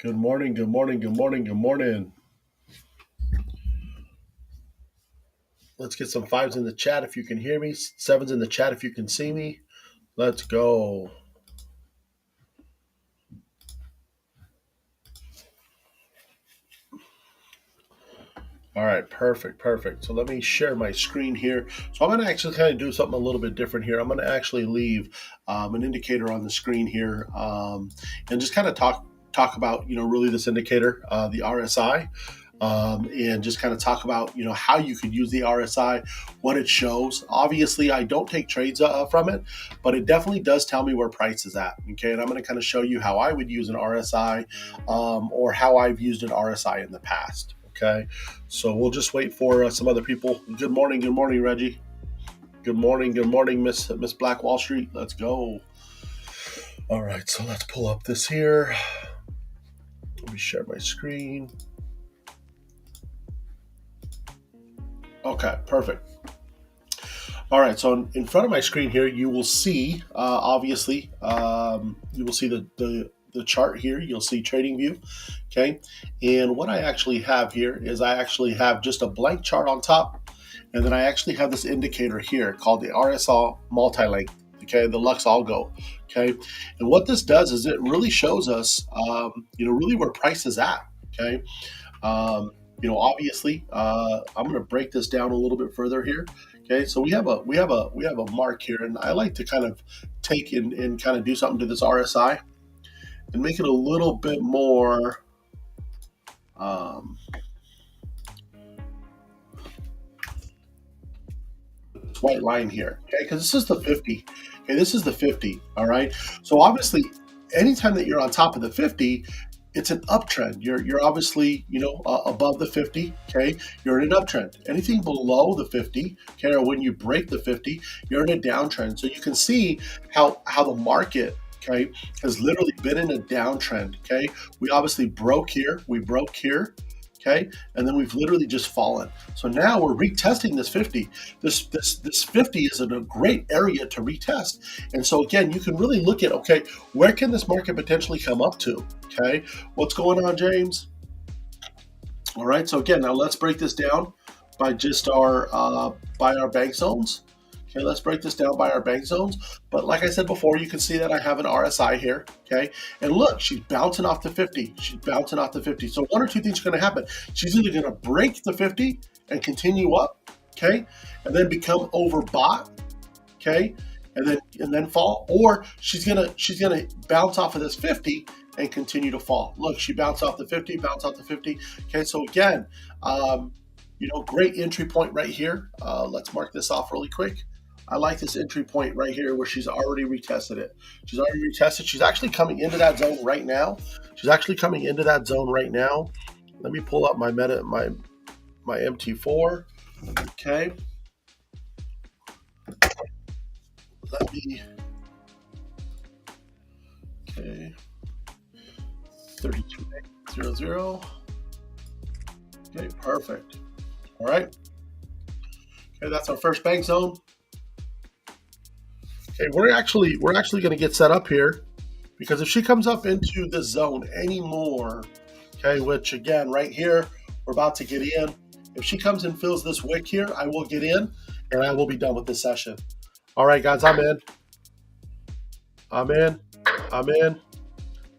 Good morning, good morning, good morning, good morning. Let's get some fives in the chat if you can hear me, sevens in the chat if you can see me. Let's go. All right, perfect. So let me share my screen here. So I'm going to actually kind of do something a little bit different here. I'm going to actually leave an indicator on the screen here and just kind of talk about, really this indicator, the RSI. And just kind of talk about how you could use the RSI, what it shows. Obviously, I don't take trades from it, but it definitely does tell me where price is at. Okay, and I'm going to kind of show you how I would use an RSI or how I've used an RSI in the past. Okay, so we'll just wait for some other people. Good morning, Reggie. Good morning, Miss Black Wall Street. Let's go. All right, so let's pull up this here. Let me share my screen. Okay, perfect. All right, so in front of my screen here, you will see, obviously, you will see the chart here. You'll see Trading View, okay? And what I actually have here is I actually have just a blank chart on top, and then I actually have this indicator here called the RSI multi-length, okay, the Lux Algo, okay? And what this does is it really shows us, really where price is at, okay? Obviously, I'm going to break this down a little bit further here. Okay, so we have a mark here, and I like to kind of take and kind of do something to this RSI and make it a little bit more. This white line here, okay, because this is the 50. Okay, this is the 50. All right, so obviously, anytime that you're on top of the 50, it's an uptrend. You're obviously above the 50. Okay, you're in an uptrend. Anything below the 50, okay, or when you break the 50, you're in a downtrend. So you can see how the market, okay, has literally been in a downtrend. Okay, we obviously broke here. We broke here. Okay, and then we've literally just fallen. So now we're retesting this 50. This 50 is in a great area to retest. And so again, you can really look at, okay, where can this market potentially come up to? Okay, what's going on, James? All right, so again, now let's break this down by just our bank zones. Okay, let's break this down by our bank zones. But like I said before, you can see that I have an RSI here, okay? And look, she's bouncing off the 50. She's bouncing off the 50. So one or two things are going to happen. She's either going to break the 50 and continue up, okay? And then become overbought, okay? And then fall, or she's going to bounce off of this 50 and continue to fall. Look, she bounced off the 50, bounced off the 50. Okay, so again, great entry point right here. Let's mark this off really quick. I like this entry point right here where she's already retested it. She's already retested. She's actually coming into that zone right now. Let me pull up my MT4. Okay. Okay. 32.00. Okay, perfect. All right. Okay, that's our first bank zone. Okay, we're actually going to get set up here because if she comes up into this zone anymore, okay, which again right here we're about to get in. If she comes and fills this wick here, I will get in and I will be done with this session. All right, guys, I'm in. I'm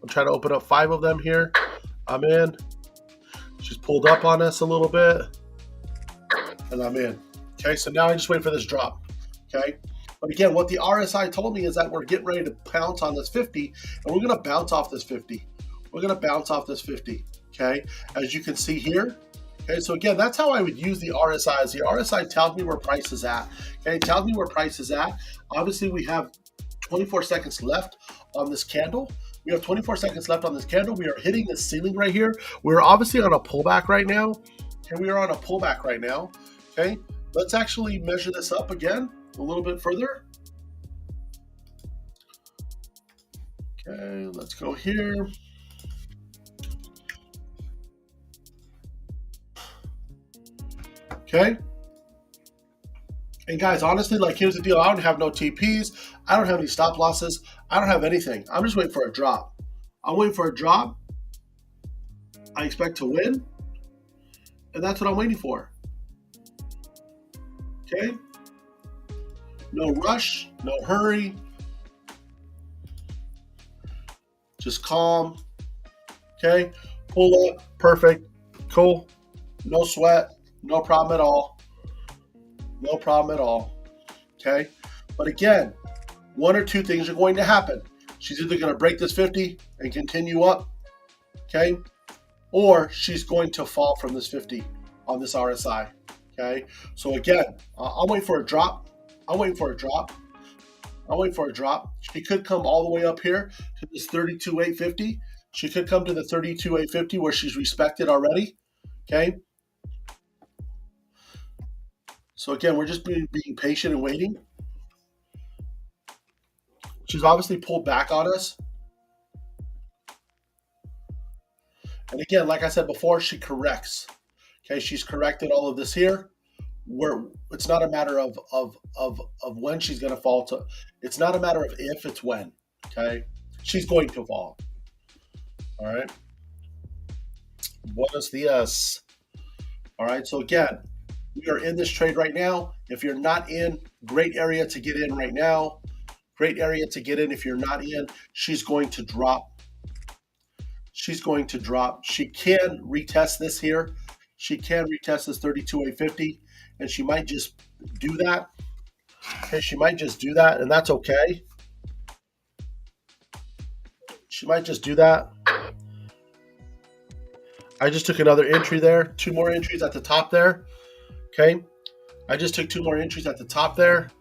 trying to open up 5 of them here. I'm in. She's pulled up on us a little bit, and I'm in. Okay, so now I just wait for this drop. Okay. But again, what the RSI told me is that we're getting ready to pounce on this 50, and we're going to bounce off this 50. Okay, as you can see here. Okay, so again, that's how I would use the RSI. The RSI tells me where price is at. Okay, it tells me where price is at. Obviously, we have 24 seconds left on this candle. We are hitting the ceiling right here. We're obviously on a pullback right now. Okay, let's actually measure this up again a little bit further. Okay, let's go here. Okay. And guys, honestly, like here's the deal. I don't have no TPs. I don't have any stop losses. I don't have anything. I'm just waiting for a drop. I'm waiting for a drop. I expect to win, and that's what I'm waiting for. Okay? No rush, no hurry, just calm. Okay? Pull up, perfect, cool, no sweat, no problem at all. No problem at all. Okay? But again, one or two things are going to happen. She's either going to break this 50 and continue up, okay? Or she's going to fall from this 50 on this RSI, okay? So again, I'm waiting for a drop. I'm waiting for a drop. I'm waiting for a drop. She could come all the way up here to this 32,850. She could come to the 32,850 where she's respected already, okay? So again, we're just being patient and waiting. She's obviously pulled back on us. And again, like I said before, she corrects. Okay, she's corrected all of this here. Where it's not a matter of when she's going to fall to. It's not a matter of if, it's when. Okay, she's going to fall. All right. Buenos dias. All right. So again, we are in this trade right now. If you're not in, great area to get in right now. Great area to get in. If you're not in, she's going to drop. She's going to drop. She can retest this here. She can retest this 32,850, and she might just do that. Okay, she might just do that, and that's okay. She might just do that. I just took another entry there. Two more entries at the top there. Okay. I just took two more entries at the top there.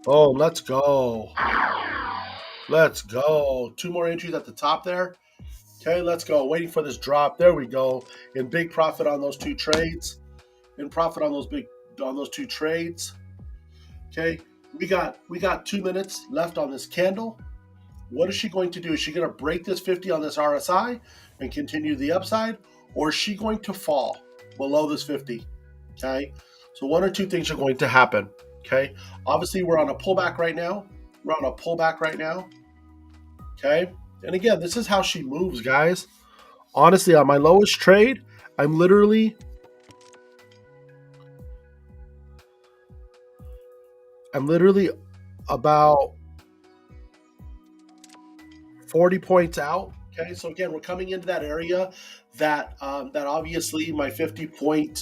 Oh, let's go. Let's go. Two more entries at the top there. Okay, let's go. Waiting for this drop. There we go. In big profit on those two trades. In profit on those two trades. Okay. We got 2 minutes left on this candle. What is she going to do? Is she going to break this 50 on this RSI and continue the upside? Or is she going to fall below this 50? Okay. So one or two things are going to happen. Okay. Obviously, we're on a pullback right now. We're on a pullback right now. Okay. And again, this is how she moves, guys. Honestly, on my lowest trade, I'm literally about 40 points out. Okay, so again, we're coming into that area that that obviously my 50 point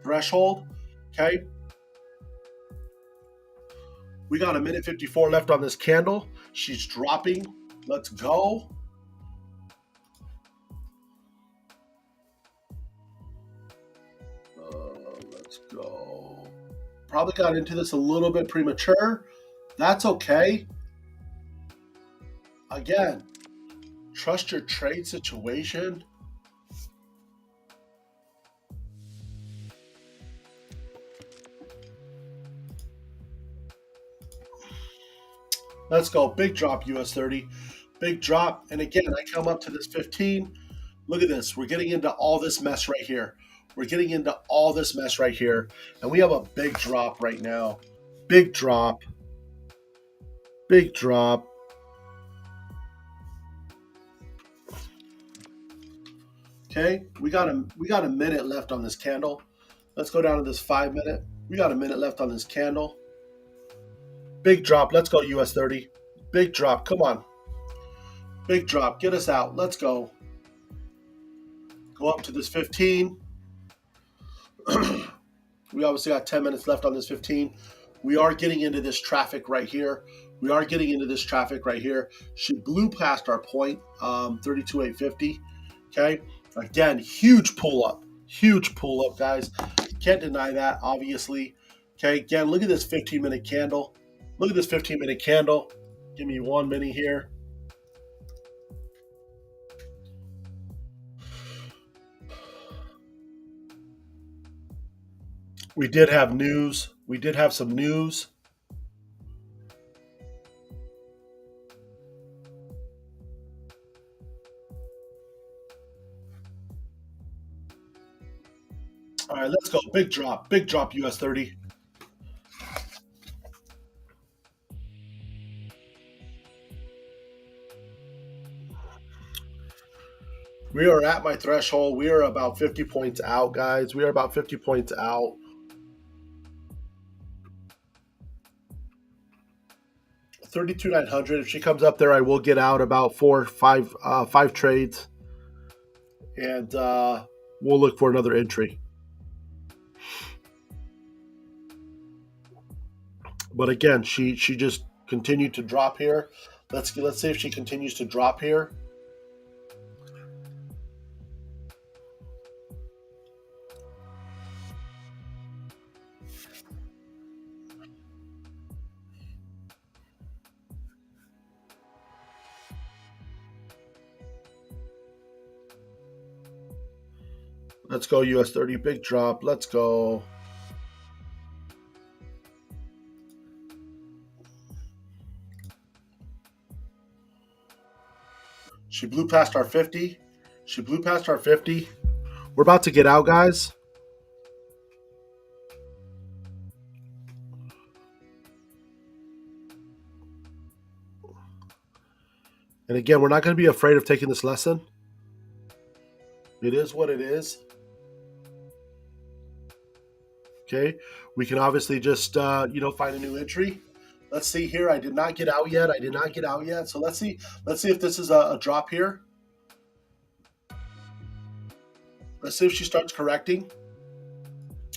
threshold. Okay, we got a minute 54 left on this candle. She's dropping. Let's go. Let's go. Probably got into this a little bit premature. That's okay. Again, trust your trade situation. Let's go. Big drop, US30. Big drop. And again, I come up to this 15. Look at this. We're getting into all this mess right here. We're getting into all this mess right here. And we have a big drop right now. Big drop. Big drop. Okay, we got a minute left on this candle. Let's go down to this 5 minute. We got a minute left on this candle. Big drop. Let's go, US30. Big drop. Come on. Big drop. Get us out. Let's go. Go up to this 15. We obviously got 10 minutes left on this 15. We are getting into this traffic right here. We are getting into this traffic right here. She blew past our point, 32,850. Okay. Again, huge pull up. Huge pull up, guys. Can't deny that, obviously. Okay. Again, look at this 15-minute candle. Look at this 15-minute candle. Give me 1 minute here. We did have news. We did have some news. All right, let's go. Big drop. Big drop, US30. We are at my threshold. We are about 50 points out, guys. We are about 50 points out. 32,900. If she comes up there, I will get out about five trades, and we'll look for another entry. But again, she just continued to drop here. Let's see if she continues to drop here. Let's go US30, big drop. Let's go. She blew past our 50. She blew past our 50. We're about to get out, guys. And again, we're not going to be afraid of taking this lesson. It is what it is. Okay, we can obviously just find a new entry. Let's see here. I did not get out yet. I did not get out yet. So let's see. Let's see if this is a drop here. Let's see if she starts correcting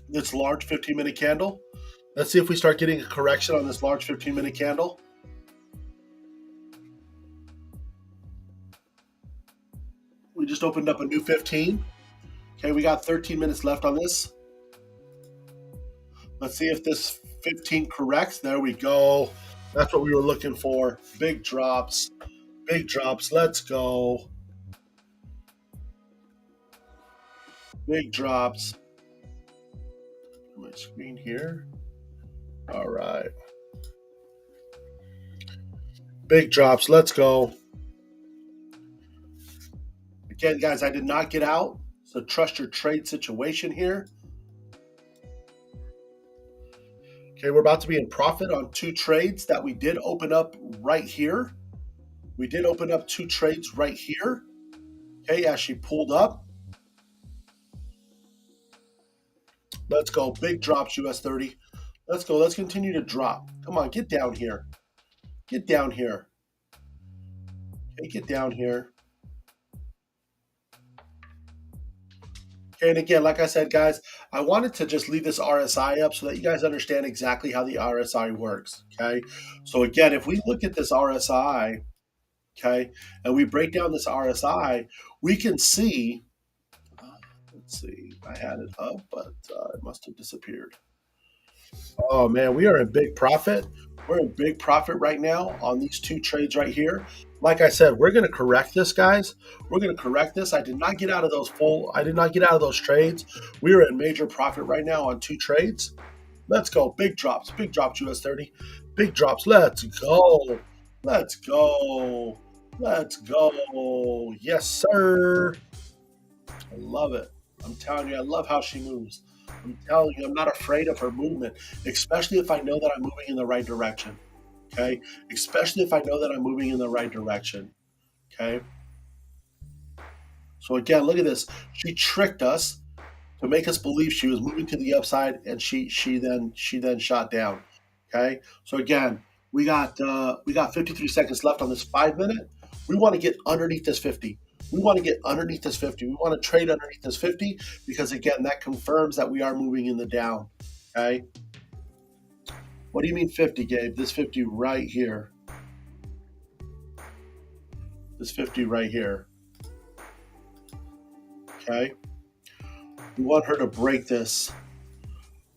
this large 15-minute candle. Let's see if we start getting a correction on this large 15-minute candle. We just opened up a new 15. Okay, we got 13 minutes left on this. Let's see if this 15 corrects. There we go. That's what we were looking for. Big drops. Big drops. Let's go. Big drops. My screen here. All right. Big drops. Let's go. Again, guys, I did not get out. So trust your trade situation here. Okay, we're about to be in profit on two trades that we did open up right here. We did open up two trades right here. Okay, as she pulled up. Let's go. Big drops, US30. Let's go. Let's continue to drop. Come on, get down here. Get down here. Okay, get down here. Okay, and again, like I said, guys, I wanted to just leave this RSI up so that you guys understand exactly how the RSI works. Okay, so again, if we look at this RSI, okay, and we break down this RSI, we can see. Let's see, I had it up, but it must have disappeared. Oh man, we are in big profit. We're in big profit right now on these two trades right here. Like I said, we're going to correct this, guys. We're going to correct this. I did not get out of those I did not get out of those trades. We are in major profit right now on two trades. Let's go. Big drops. Big drops, US30. Big drops. Let's go. Let's go. Let's go. Yes, sir. I love it. I'm telling you, I love how she moves. I'm telling you, I'm not afraid of her movement, especially if I know that I'm moving in the right direction. Okay? Especially if I know that I'm moving in the right direction. Okay? So again, look at this. She tricked us to make us believe she was moving to the upside, and she then shot down. Okay? So again, we got 53 seconds left on this 5 minute. We want to get underneath this 50. We want to get underneath this 50. We want to trade underneath this 50 because, again, that confirms that we are moving in the down. Okay? What do you mean 50, Gabe? This 50 right here. This 50 right here. Okay? We want her to break this.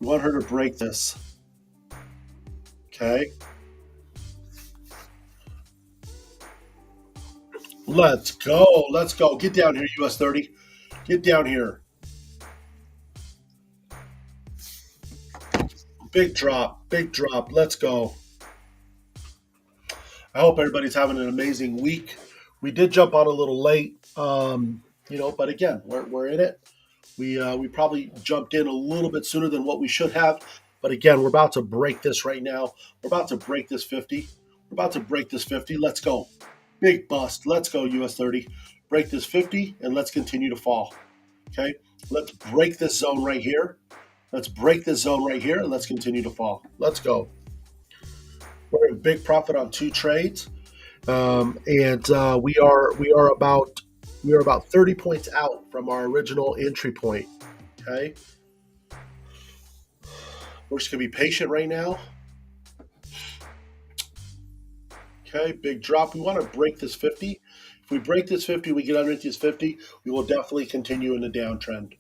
We want her to break this. Okay? Let's go. Let's go. Get down here, US30. Get down here. Big drop. Big drop. Let's go. I hope everybody's having an amazing week. We did jump on a little late, but again, we're in it. We probably jumped in a little bit sooner than what we should have. But again, we're about to break this right now. We're about to break this 50. We're about to break this 50. Let's go. Big bust. Let's go, US30. break this 50, and let's continue to fall. Okay, let's break this zone right here. Let's break this zone right here, and let's continue to fall. Let's go. We're in big profit on 2 trades, and we are about 30 points out from our original entry point. Okay, we're just gonna be patient right now. Okay, big drop. We want to break this 50. If we break this 50, we get underneath this 50, we will definitely continue in the downtrend.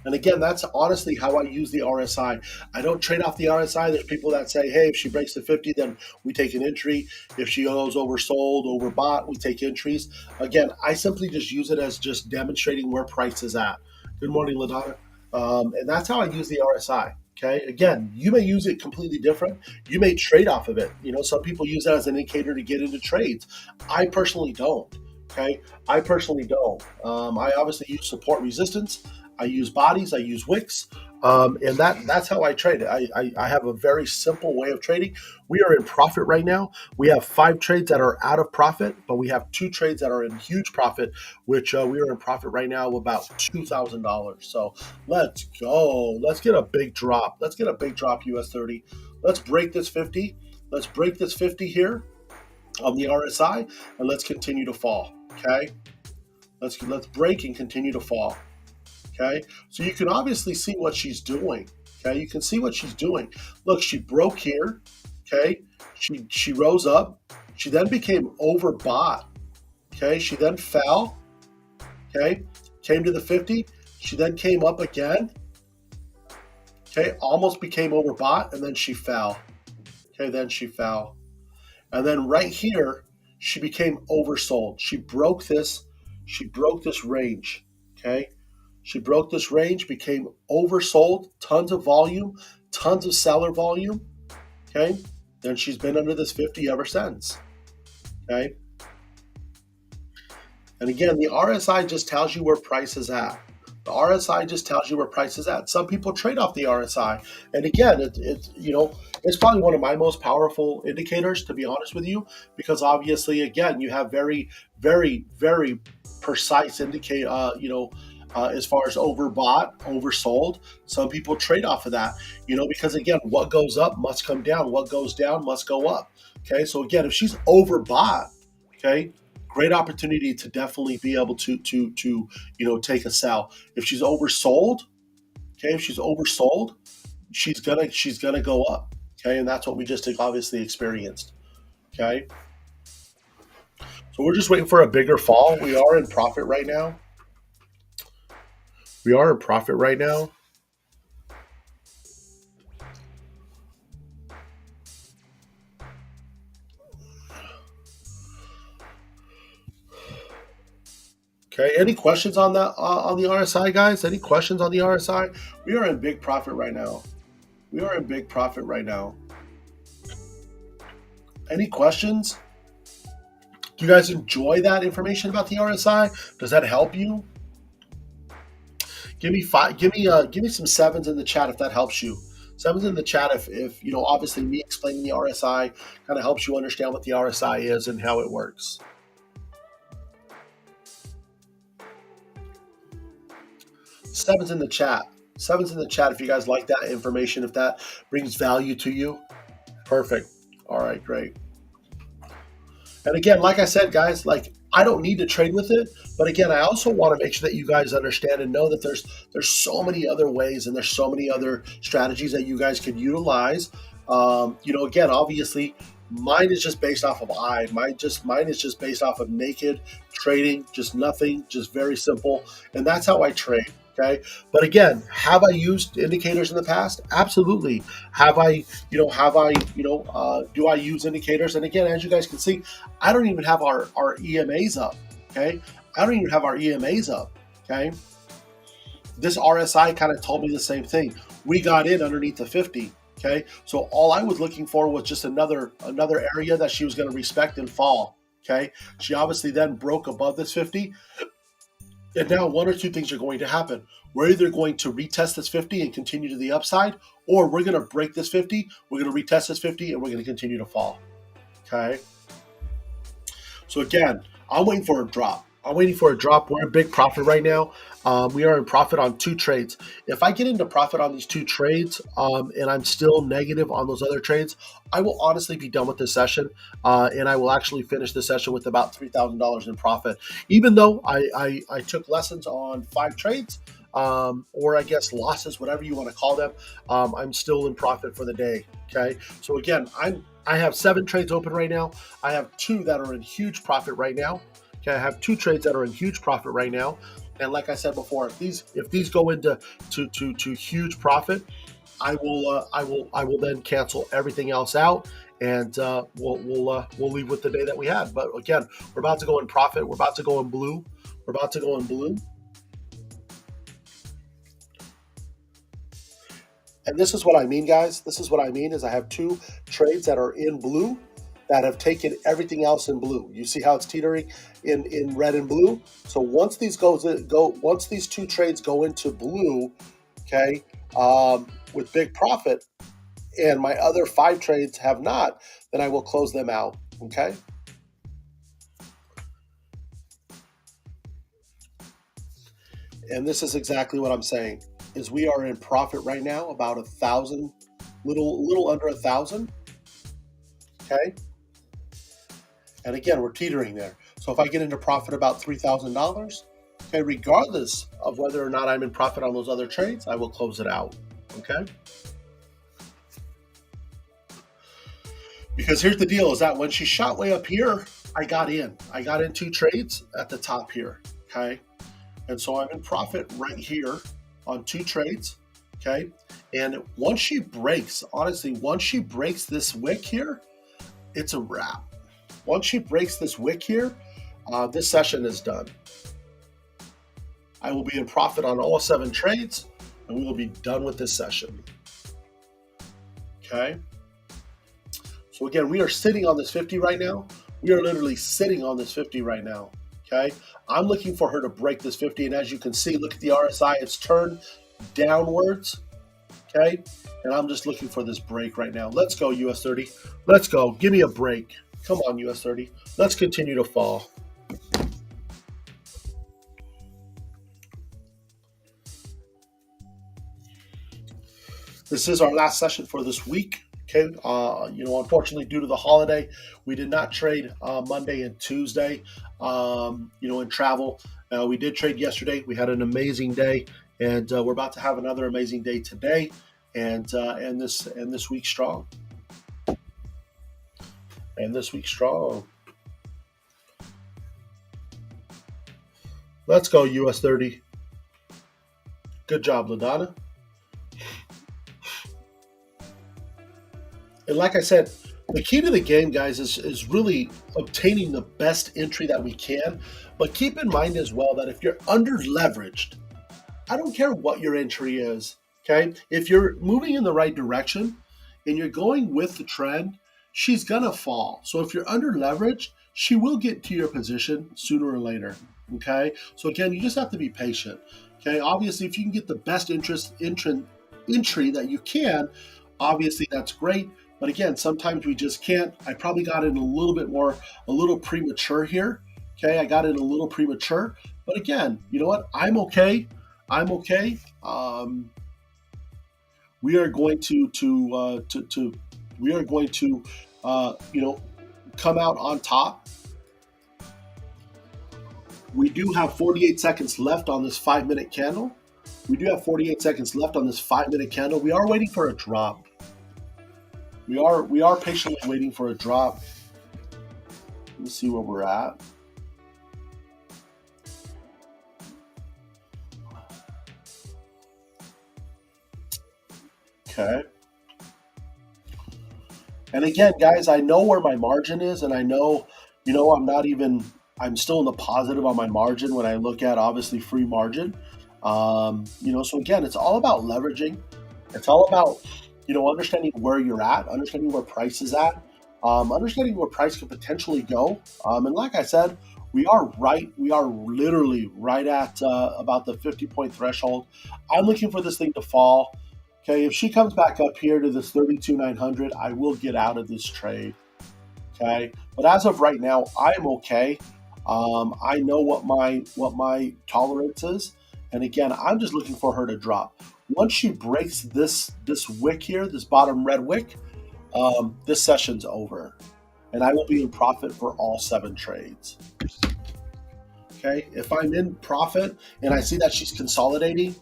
And again, that's honestly how I use the RSI. I don't trade off the RSI. There's people that say, hey, if she breaks the 50, then we take an entry. If she goes oversold, overbought, we take entries. Again, I simply just use it as just demonstrating where price is at. Good morning, LaDonna. And that's how I use the RSI. Okay. Again, you may use it completely different. You may trade off of it. Some people use that as an indicator to get into trades. I personally don't. Okay. I personally don't. I obviously use support resistance. I use bodies. I use wicks. And that's how I trade it. I have a very simple way of trading. We are in profit right now. We have 5 trades that are out of profit, but we have 2 trades that are in huge profit, which we are in profit right now of about $2,000. So let's go. Let's get a big drop. Let's get a big drop US30. Let's break this 50. Let's break this 50 here on the RSI, and let's continue to fall. Okay. Let's break and continue to fall. Okay, so you can obviously see what she's doing. Okay, you can see what she's doing. Look, she broke here. Okay, she rose up. She then became overbought. Okay, she then fell. Okay, came to the 50. She then came up again. Okay, almost became overbought, and then she fell. Okay, then she fell. And then right here, she became oversold. She broke this range. Okay. She broke this range, became oversold, tons of volume, tons of seller volume. Okay. Then she's been under this 50 ever since. Okay. And again, the RSI just tells you where price is at. The RSI just tells you where price is at. Some people trade off the RSI. And again, it's probably one of my most powerful indicators, to be honest with you, because obviously, again, you have very, very, very precise indicator, as far as overbought, oversold. Some people trade off of that, because again, what goes up must come down. What goes down must go up. Okay. So again, if she's overbought, okay, great opportunity to definitely be able to take a sell. If she's oversold, okay, she's gonna go up. Okay, and that's what we just obviously experienced. Okay. So we're just waiting for a bigger fall. We are in profit right now. Okay, any questions on that on the RSI, guys? Any questions on the RSI? We are in big profit right now. Any questions? Do you guys enjoy that information about the RSI? Does that help you? Give me some 7s in the chat if that helps you. 7s in the chat if obviously me explaining the RSI kind of helps you understand what the RSI is and how it works. 7s in the chat. 7s in the chat if you guys like that information, if that brings value to you. Perfect. All right, great. And again, like I said, guys, I don't need to trade with it, but again, I also want to make sure that you guys understand and know that there's so many other ways and there's so many other strategies that you guys can utilize. Again, obviously, mine is just based off of mine is just based off of naked trading, just nothing, just very simple, and that's how I trade. Okay. But again, have I used indicators in the past? Absolutely. Do I use indicators? And again, as you guys can see, I don't even have our EMAs up. Okay. Okay. This RSI kind of told me the same thing. We got in underneath the 50. Okay. So all I was looking for was just another area that she was going to respect and fall. Okay. She obviously then broke above this 50. And now one or two things are going to happen. We're either going to retest this 50 and continue to the upside, or we're going to break this 50, we're going to retest this 50, and we're going to continue to fall. Okay? So again, I'm waiting for a drop. I'm waiting for a drop. We're in big profit right now. We are in profit on 2 trades. If I get into profit on these 2 trades, and I'm still negative on those other trades, I will honestly be done with this session, and I will actually finish the session with about $3,000 in profit. Even though I took lessons on 5 trades, or I guess losses, whatever you want to call them, I'm still in profit for the day. Okay, so again, I have 7 trades open right now. I have 2 that are in huge profit right now. Okay, I have 2 trades that are in huge profit right now. And like I said before, if these go into to huge profit, I will then cancel everything else out, and we'll leave with the day that we had. But again, we're about to go in profit. We're about to go in blue. We're about to go in blue. And this is what I mean, guys. This is what I mean is I have 2 trades that are in blue that have taken everything else in blue. You see how it's teetering in red and blue? So once these once these 2 trades go into blue, okay, with big profit, and my other 5 trades have not, then I will close them out. Okay. And this is exactly what I'm saying is we are in profit right now, about 1,000, little under 1,000. Okay. And again, we're teetering there. So if I get into profit about $3,000, okay, regardless of whether or not I'm in profit on those other trades, I will close it out. Okay. Because here's the deal is that when she shot way up here, I got in. I got in 2 trades at the top here. Okay. And so I'm in profit right here on 2 trades. Okay. And once she breaks, honestly, once she breaks this wick here, it's a wrap. Once she breaks this wick here, this session is done. I will be in profit on all 7 trades, and we will be done with this session. Okay. So again, we are sitting on this 50 right now. We are literally sitting on this 50 right now. Okay. I'm looking for her to break this 50. And as you can see, look at the RSI, it's turned downwards. Okay. And I'm just looking for this break right now. Let's go, US30. Let's go. Give me a break. Come on, US30. Let's continue to fall. This is our last session for this week. Okay, unfortunately, due to the holiday, we did not trade Monday and Tuesday. In travel, we did trade yesterday. We had an amazing day, and we're about to have another amazing day today, and this week strong. And this week strong. Let's go, US30. Good job, LaDonna. And like I said, the key to the game, guys, is really obtaining the best entry that we can. But keep in mind as well that if you're under leveraged, I don't care what your entry is, okay? If you're moving in the right direction and you're going with the trend, she's going to fall. So if you're under leveraged, she will get to your position sooner or later, okay? So again, you just have to be patient, okay? Obviously, if you can get the best entry that you can, obviously that's great. But again, sometimes we just can't. I probably got in a little premature here. Okay, I got in a little premature. But again, you know what? I'm okay. I'm okay. We are going to come out on top. We do have 48 seconds left on this 5-minute candle. We do have 48 seconds left on this 5-minute candle. We are waiting for a drop. We are patiently waiting for a drop. Let me see where we're at. Okay. And again, guys, I know where my margin is, and I know, I'm still in the positive on my margin when I look at obviously free margin. So again, it's all about leveraging. It's all about understanding where you're at, understanding where price is at, understanding where price could potentially go. And like I said, we are literally right at about the 50-point threshold. I'm looking for this thing to fall. Okay, if she comes back up here to this 32,900, I will get out of this trade. Okay, but as of right now, I'm okay. I know what my tolerance is, and again, I'm just looking for her to drop. Once she breaks this wick here, this bottom red wick, this session's over, and I will be in profit for all 7 trades. Okay, if I'm in profit and I see that she's consolidating,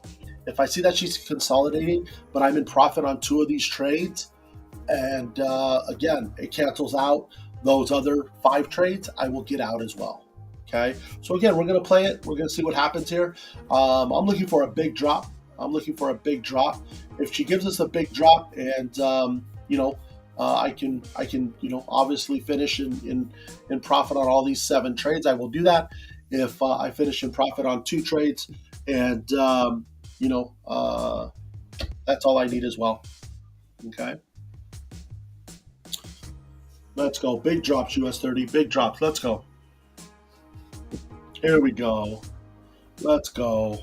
if I see that she's consolidating, but I'm in profit on 2 of these trades, and again, it cancels out those other 5 trades, I will get out as well. Okay, so again, we're going to play it. We're going to see what happens here. I'm looking for a big drop. I'm looking for a big drop. If she gives us a big drop, and I can obviously finish in profit on all these 7 trades, I will do that. If I finish in profit on 2 trades, and that's all I need as well. Okay. Let's go. Big drops, US30. Big drops. Let's go. Here we go. Let's go.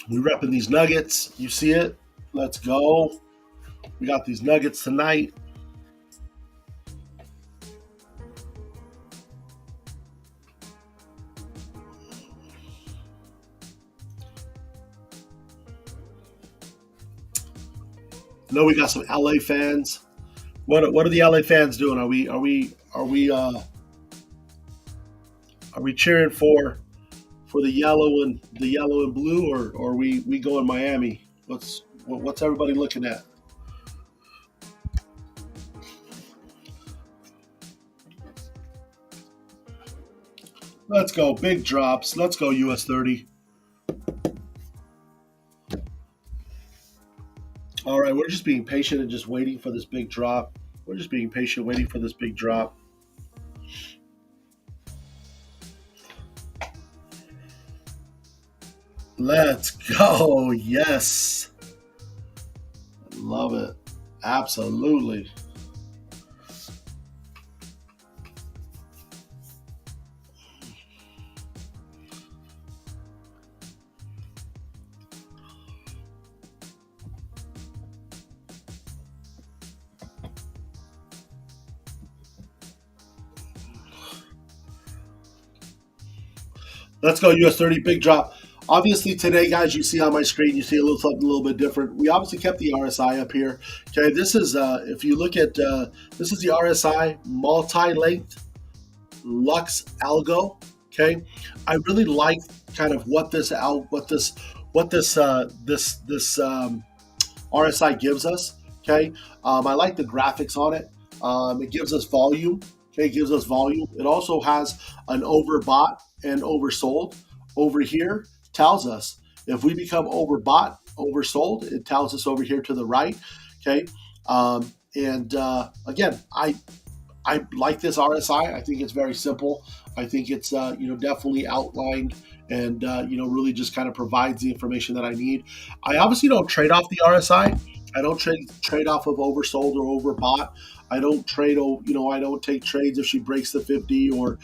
We're repping these nuggets. You see it? Let's go. We got these nuggets tonight. I know we got some LA fans. What are the LA fans doing? Are we cheering for the yellow and blue, or are we going Miami? What's everybody looking at? Let's go. Big drops. Let's go US30. All right, we're just being patient and just waiting for this big drop. We're just being patient, waiting for this big drop. Let's go. Yes. Love it. Absolutely. Let's go US30, big drop. Obviously today, guys, you see on my screen, you see a little something a little bit different. We obviously kept the RSI up here. Okay, this is if you look at this is the RSI multi-length Lux Algo. Okay, I really like kind of what this RSI gives us. Okay, I like the graphics on it. It gives us volume. Okay, it gives us volume. It also has an overbought and oversold. Over here tells us if we become overbought, oversold. It tells us over here to the right. Okay, and again, I like this RSI. I think it's very simple. I think it's definitely outlined and really just kind of provides the information that I need. I obviously don't trade off the RSI. I don't trade off of oversold or overbought. I don't trade. I don't take trades if she breaks the 50 or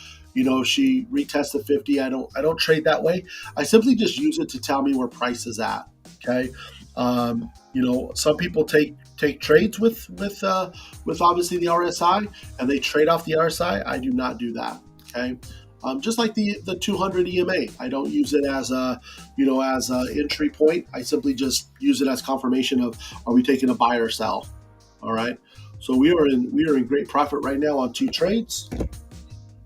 she retests the 50. I don't trade that way. I simply just use it to tell me where price is at. Okay. Some people take trades with obviously the RSI and they trade off the RSI. I do not do that. Okay. Just like the 200 EMA, I don't use it as a entry point. I simply just use it as confirmation of are we taking a buy or sell. All right. So we are in great profit right now on 2 trades.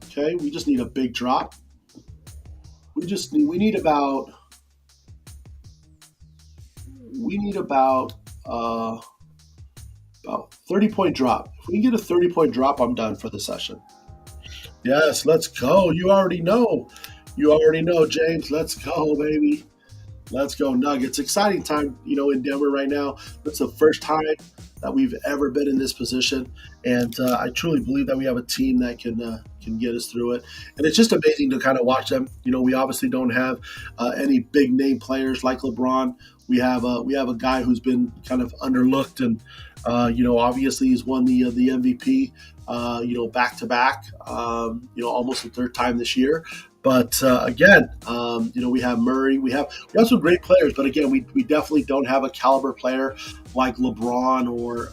Okay, we just need a big drop. We need about 30-point drop. If we can get a 30-point drop, I'm done for the session. Yes, let's go. You already know, James. Let's go, baby. Let's go, Nuggets. Exciting time, in Denver right now. That's the first time that we've ever been in this position, and I truly believe that we have a team that can get us through it. And it's just amazing to kind of watch them. We obviously don't have any big name players like LeBron. We have a guy who's been kind of underlooked, and obviously he's won the MVP. Back to back. Almost the 3rd time this year. But again, we have Murray, we have some great players, but again, we definitely don't have a caliber player like LeBron or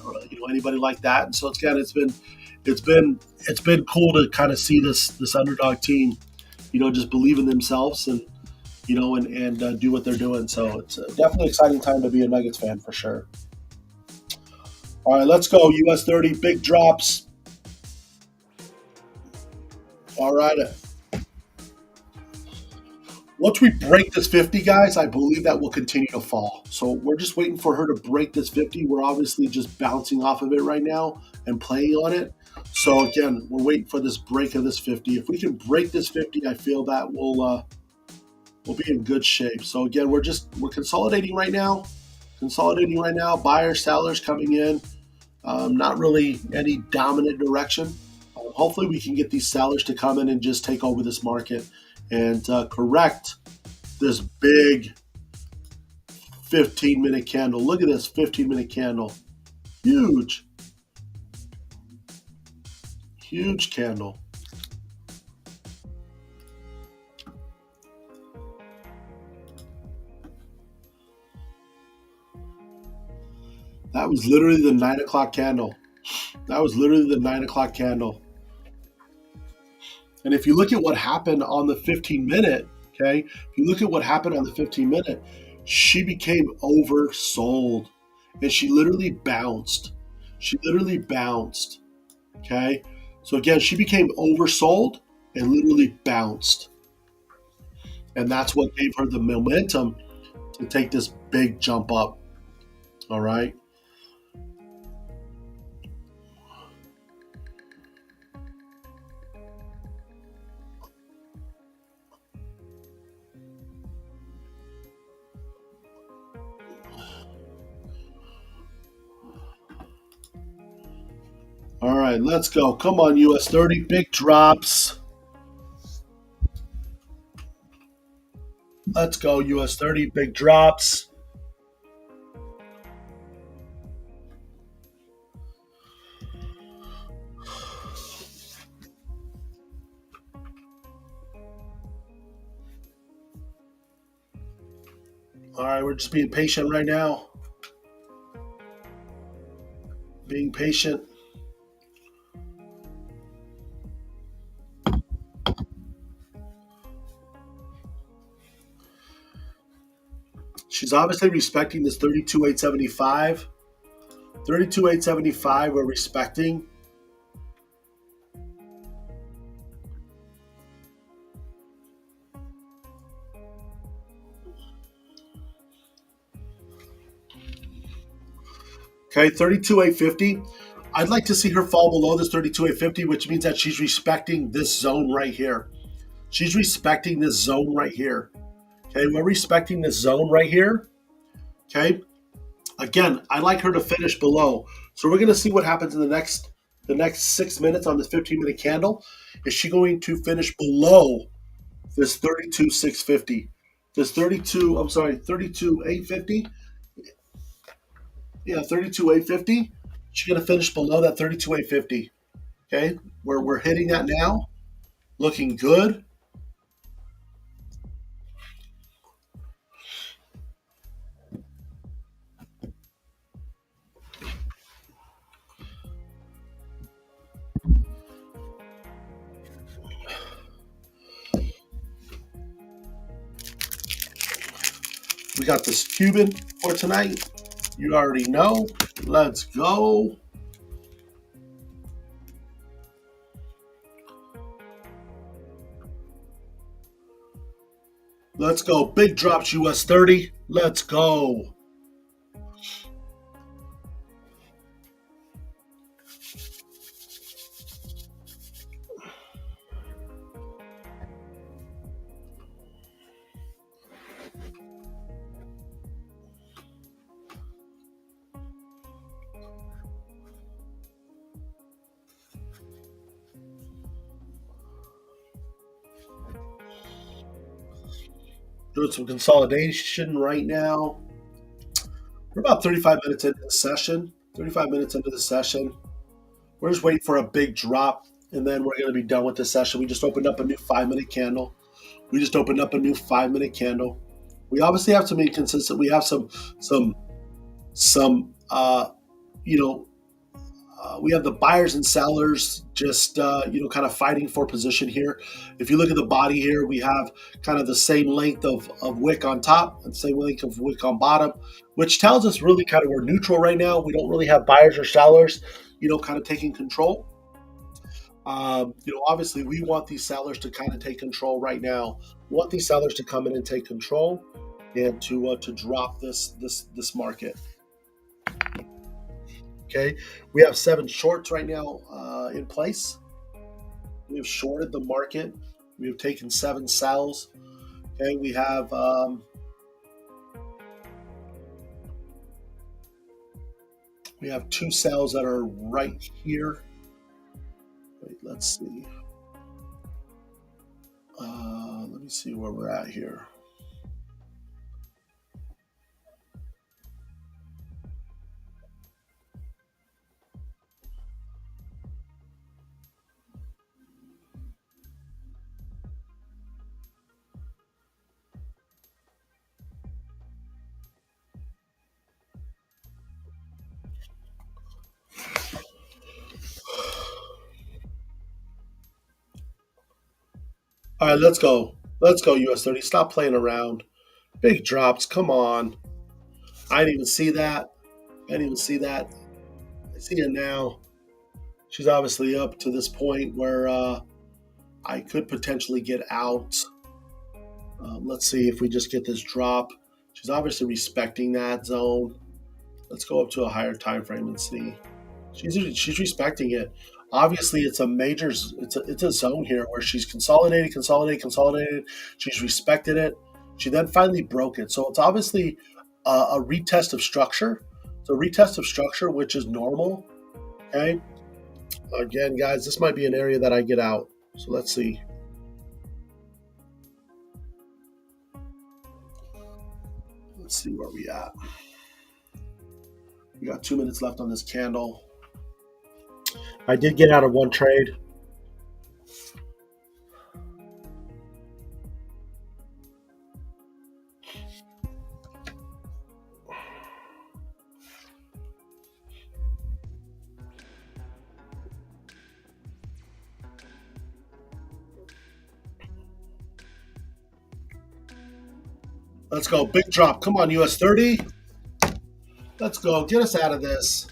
anybody like that. And so again, it's been cool to kind of see this underdog team, just believe in themselves and and do what they're doing. So it's definitely exciting time to be a Nuggets fan for sure. All right, let's go. US 30 big drops. All right. Once we break this 50, guys, I believe that will continue to fall. So we're just waiting for her to break this 50. We're obviously just bouncing off of it right now and playing on it. So again, we're waiting for this break of this 50. If we can break this 50, I feel that we'll be in good shape. So again, we're consolidating right now. Consolidating right now. Buyers, sellers coming in. Not really any dominant direction. Hopefully, we can get these sellers to come in and just take over this market and correct this big 15-minute candle. Look at this 15-minute candle. Huge. Huge candle. That was literally the 9 o'clock candle. That was literally the 9 o'clock candle. And if you look at what happened on the 15-minute, okay, if you look at what happened on the 15-minute, she became oversold and she literally bounced. She literally bounced, okay? So again, she became oversold and literally bounced. And that's what gave her the momentum to take this big jump up, all right? All right, let's go. Come on, US 30, big drops. Let's go, US 30, big drops. All right, we're just being patient right now. Being patient. She's obviously respecting this 32,875. 32,875 we're respecting. Okay, 32,850. I'd like to see her fall below this 32,850, which means that she's respecting this zone right here. She's respecting this zone right here. Okay, we're respecting this zone right here. Okay, again, I'd like her to finish below. So we're going to see what happens in the next 6 minutes on this 15-minute candle. Is she going to finish below this 32,650? This 32,850? Yeah, 32,850. She's going to finish below that 32,850. Okay, we're hitting that now. Looking good. We got this Cuban for tonight. You already know. Let's go. Let's go. Big drops US 30. Let's go. Doing some consolidation right now. We're about 35 minutes into the session. 35 minutes into the session. We're just waiting for a big drop, and then we're going to be done with the session. We just opened up a new 5-minute candle. We just opened up a new 5-minute candle. We obviously have some inconsistent. We have some you know we have the buyers and sellers just kind of fighting for position here. If you look at the body here, we have kind of the same length of wick on top and same length of wick on bottom, which tells us really kind of we're neutral right now. We don't really have buyers or sellers, kind of taking control. Obviously we want these sellers to kind of take control right now. We want these sellers to come in and take control and to drop this market. Okay, we have 7 shorts right now in place. We have shorted the market. We have taken 7 sells. Okay, we have 2 sells that are right here. Wait, let's see. Let me see where we're at here. All right, let's go. Let's go, US30. Stop playing around. Big drops. Come on. I didn't even see that. I didn't even see that. I see it now. She's obviously up to this point where I could potentially get out. Let's see if we just get this drop. She's obviously respecting that zone. Let's go up to a higher time frame and see. She's respecting it. Obviously, it's a major. It's a zone here where she's consolidated. She's respected it. She then finally broke it. So it's obviously a retest of structure. It's a retest of structure, which is normal. Okay. Again, guys, this might be an area that I get out. So let's see. Let's see where we at. We got 2 minutes left on this candle. I did get out of one trade. Let's go. Big drop. Come on, US30. Let's go. Get us out of this.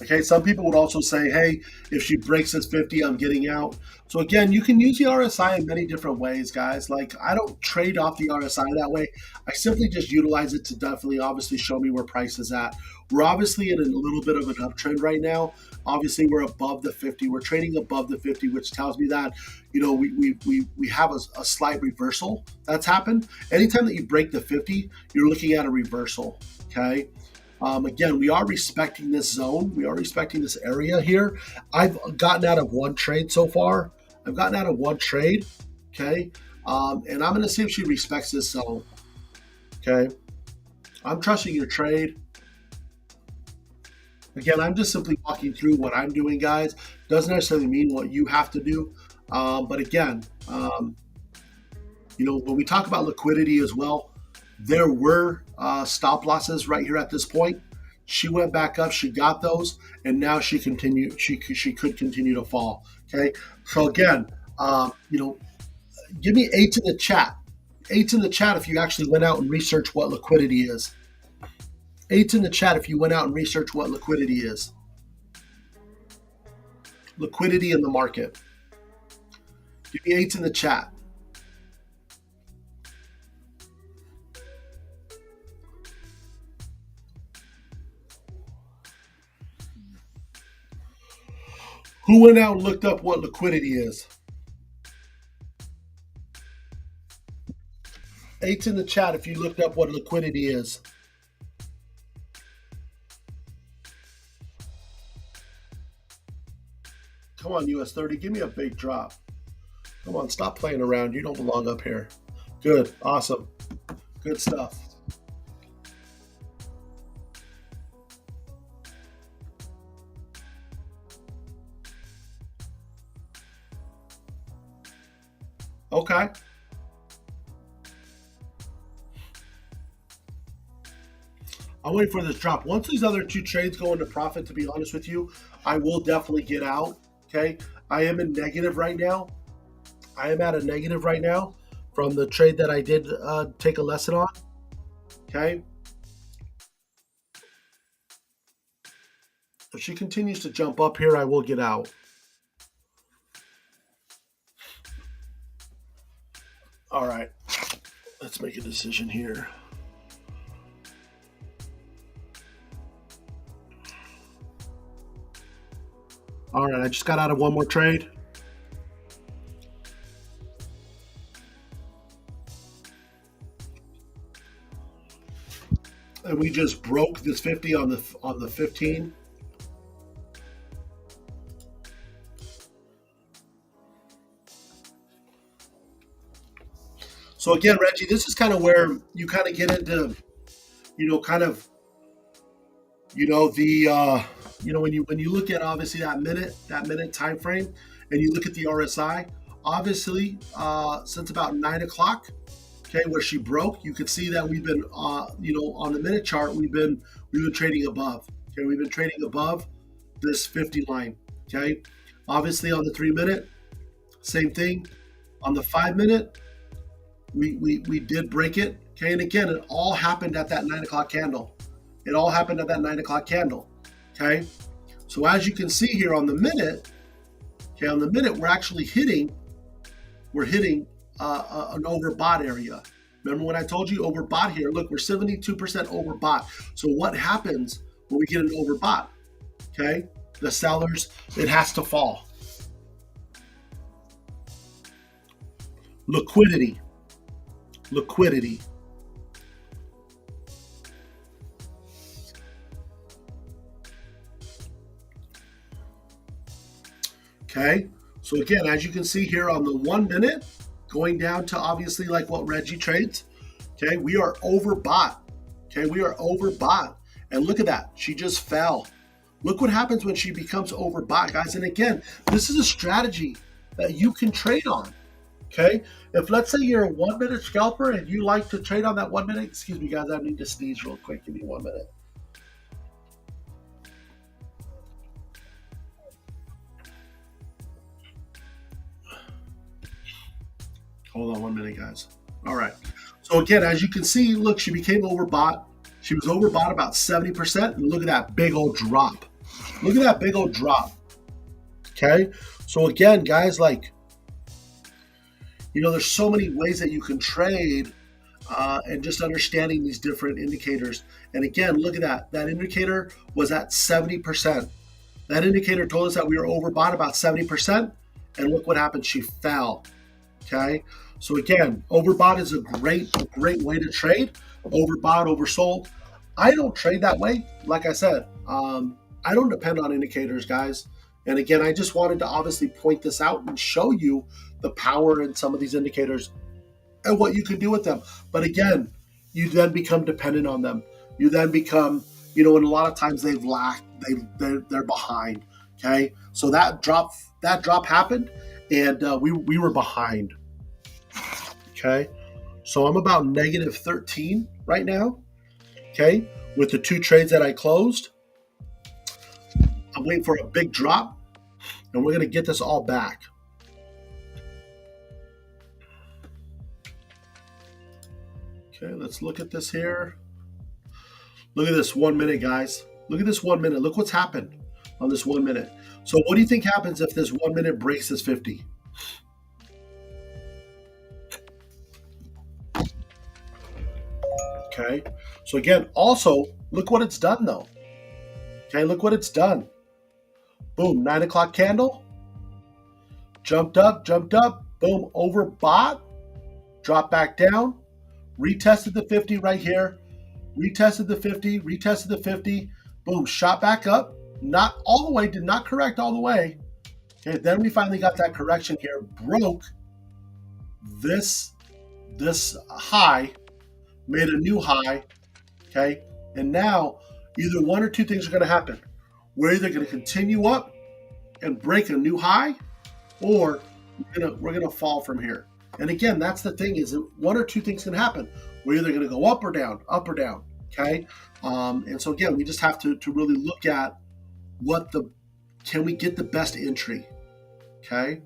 Okay, some people would also say, hey, if she breaks this 50, I'm getting out. So again, you can use the RSI in many different ways, guys. Like, I don't trade off the RSI that way. I simply just utilize it to definitely obviously show me where price is at. We're obviously in a little bit of an uptrend right now. Obviously, we're above the 50. We're trading above the 50, which tells me that, we have a slight reversal that's happened. Anytime that you break the 50, you're looking at a reversal, okay? Again, we are respecting this zone. We are respecting this area here. I've gotten out of one trade so far. I've gotten out of one trade, okay? And I'm going to see if she respects this zone, okay? I'm trusting your trade. Again, I'm just simply walking through what I'm doing, guys. Doesn't necessarily mean what you have to do. But again, when we talk about liquidity as well, there were stop losses right here at this point. She went back up, she got those, and now she continued. She could continue to fall. Okay, so again, give me 8 in the chat. 8 in the chat if you actually went out and researched what liquidity is. 8 in the chat if you went out and researched what liquidity is. Liquidity in the market. Give me 8 in the chat. Who went out and looked up what liquidity is? 8 in the chat if you looked up what liquidity is. Come on, US30, give me a big drop. Come on, stop playing around. You don't belong up here. Good, awesome, good stuff. Okay. I'm waiting for this drop. Once these other two trades go into profit, to be honest with you, I will definitely get out. Okay. I am in negative right now. I am at a negative right now from the trade that I did take a lesson on. Okay. If she continues to jump up here, I will get out. All right. Let's make a decision here. All right. I just got out of one more trade. And we just broke this 50 on the 15. So again, Reggie, this is kind of where you kind of get into, kind of, the, when you look at obviously that minute time frame, and you look at the RSI, obviously since about 9 o'clock, okay, where she broke, you could see that we've been, on the minute chart, we've been trading above. Okay, we've been trading above this 50 line. Okay, obviously on the 3 minute, same thing. On the 5 minute, we did break it. Okay, and again, it all happened at that 9 o'clock candle. It all happened at that 9 o'clock candle. Okay, so as you can see here on the minute, we're actually hitting an overbought area. Remember when I told you overbought here? Look, we're 72% overbought. So what happens when we get an overbought? Okay, the sellers, it has to fall. Liquidity. Okay, so again, as you can see here on the 1 minute, going down to obviously like what Reggie trades, okay, we are overbought. Okay, we are overbought. And look at that, she just fell. Look what happens when she becomes overbought, guys. And again, this is a strategy that you can trade on. Okay, if let's say you're a 1 minute scalper and you like to trade on that 1 minute, excuse me, guys, I need to sneeze real quick. Give me 1 minute. Hold on 1 minute, guys. All right. So again, as you can see, look, she became overbought. She was overbought about 70%. And look at that big old drop. Look at that big old drop. Okay. So again, guys, like, there's so many ways that you can trade and just understanding these different indicators. And again, look at that. That indicator was at 70%. That indicator told us that we were overbought about 70%. And look what happened. She fell. Okay. So again, overbought is a great way to trade. Overbought, oversold. I don't trade that way. Like I said, I don't depend on indicators, guys. And again, I just wanted to obviously point this out and show you the power in some of these indicators and what you can do with them. But again, you then become dependent on them. You then become, and a lot of times they've lacked, they're behind. Okay, so that drop happened, and we were behind. Okay, so I'm about negative 13 right now. Okay, with the two trades that I closed. I'm waiting for a big drop, and we're going to get this all back. Okay, let's look at this here. Look at this 1 minute, guys. Look at this 1 minute. Look what's happened on this 1 minute. So what do you think happens if this 1 minute breaks this 50? Okay, so again, also, look what it's done, though. Okay, look what it's done. Boom, 9 o'clock candle. Jumped up, boom, overbought. Dropped back down. Retested the 50 right here. Retested the 50, boom, shot back up. Not all the way, did not correct all the way. Okay, then we finally got that correction here, broke this high, made a new high. Okay, and now either one or two things are going to happen. We're either going to continue up and break a new high, or we're gonna fall from here. And again, that's the thing, is one or two things can happen. We're either gonna go up or down, up or down. Okay, and so again, we just have to really look at can we get the best entry. Okay.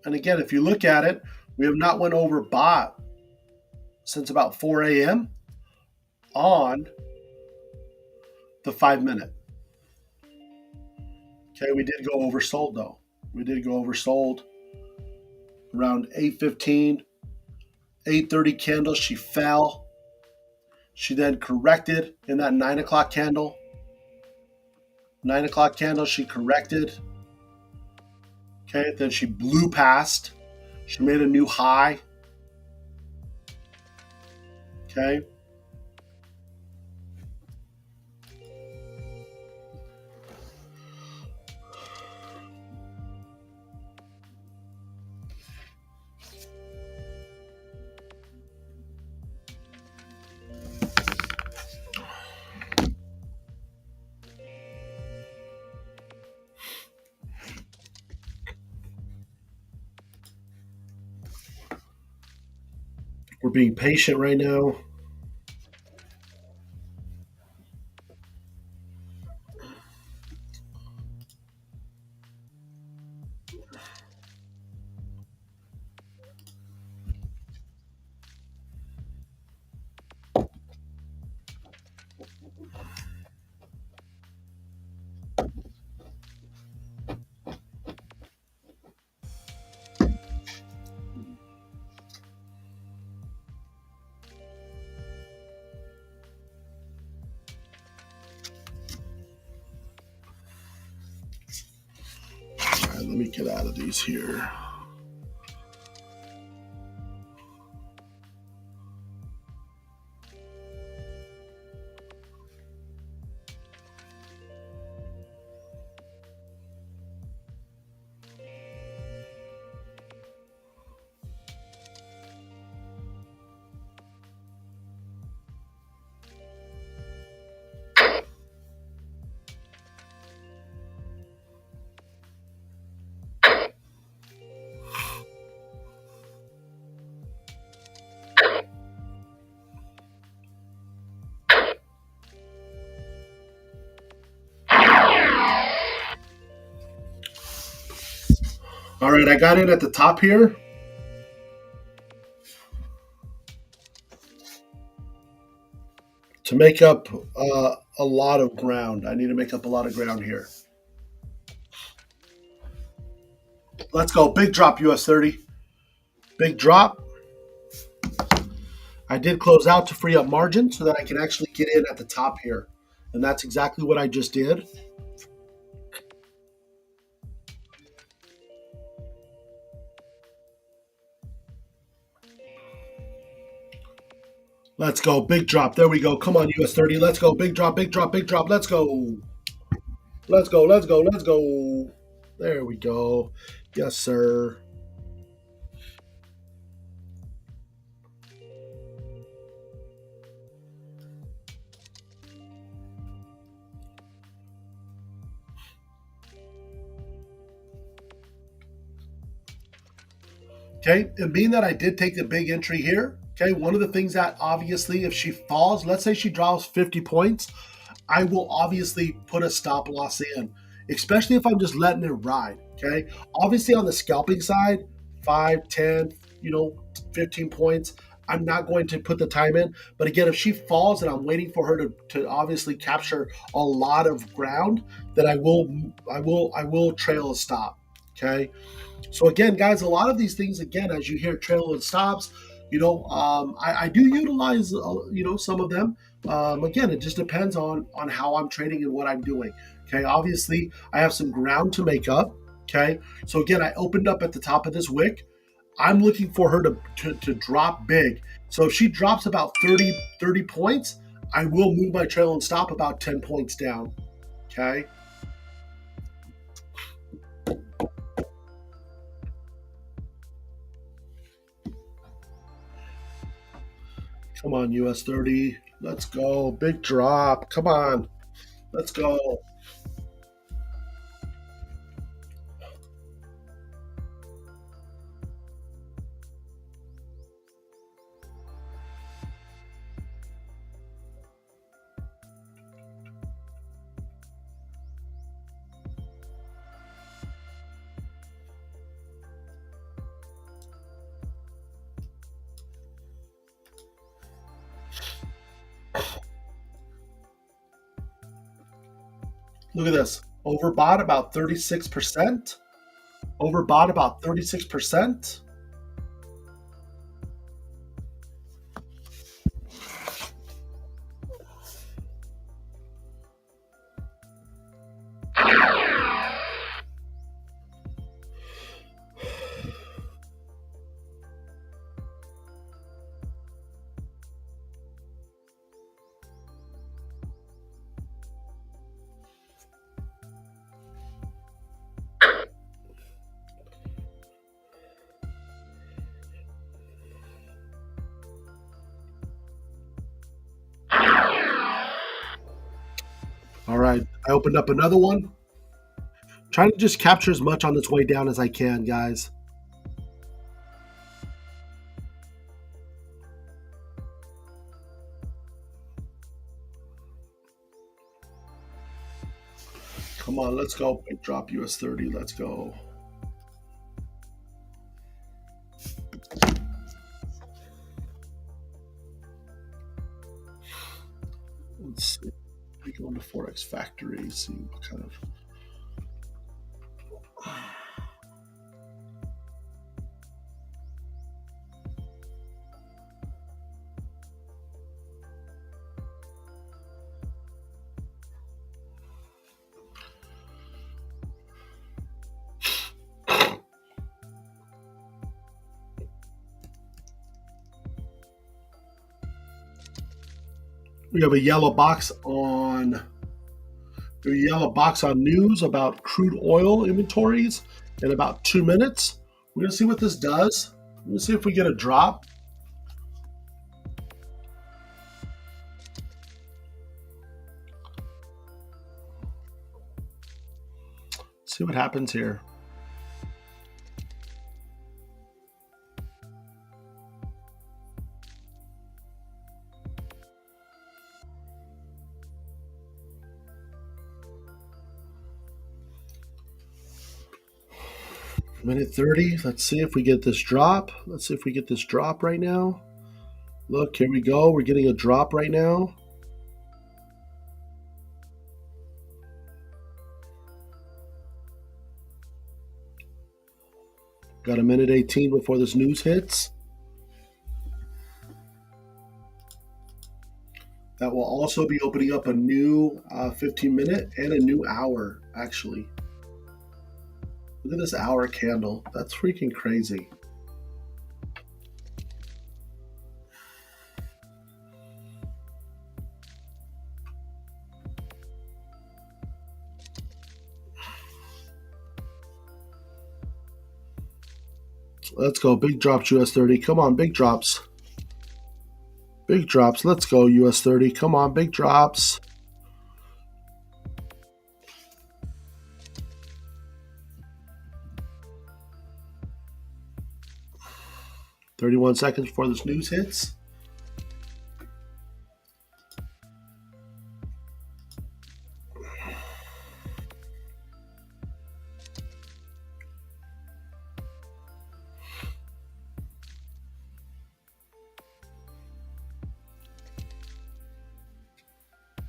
And again, if you look at it, we have not went over bot since about 4 a.m. on the 5 minute. Okay, we did go oversold though. We did go oversold around 8:15, 8:30 candle. She fell. She then corrected in that 9 o'clock candle. 9 o'clock candle, she corrected. Okay, then she blew past. She made a new high. Okay. We're being patient right now. All right, let me get out of these here. All right, I got in at the top here. To make up a lot of ground. I need to make up a lot of ground here. Let's go. Big drop, US30. Big drop. I did close out to free up margin so that I can actually get in at the top here. And that's exactly what I just did. Let's go. Big drop. There we go. Come on, US30. Let's go. Big drop, big drop, big drop. Let's go. Let's go. Let's go. Let's go. There we go. Yes, sir. Okay. And being that I did take the big entry here, okay, one of the things that obviously, if she falls, let's say she draws 50 points, I will obviously put a stop loss in, especially if I'm just letting it ride. Okay. Obviously, on the scalping side, 5, 10, 15 points, I'm not going to put the time in. But again, if she falls and I'm waiting for her to obviously capture a lot of ground, then I will trail a stop. Okay. So again, guys, a lot of these things, again, as you hear trail and stops, I do utilize some of them. Again, it just depends on how I'm trading and what I'm doing. Okay, obviously I have some ground to make up. Okay, so again, I opened up at the top of this wick. I'm looking for her to drop big. So if she drops about 30 points, I will move my trail and stop about 10 points down. Okay. Come on, US30. Let's go. Big drop. Come on. Let's go. Look at this. Overbought about 36%. Overbought about 36%. All right. I opened up another one. Trying to just capture as much on its way down as I can, guys. Come on, let's go. Big drop US30. Let's go. Let's see. We go into Forex Factory, see what kind of. We have a yellow box on news about crude oil inventories in about 2 minutes. We're gonna see what this does. We're gonna see if we get a drop. See what happens here. Minute 30. Let's see if we get this drop. Let's see if we get this drop right now. Look, here we go. We're getting a drop right now. Got a minute 18 before this news hits. That will also be opening up a new 15-minute and a new hour, actually. Look at this hour candle. That's freaking crazy. Let's go. Big drops, US30. Come on, big drops. Big drops. Let's go, US30. Come on, big drops. "31 seconds before this news hits.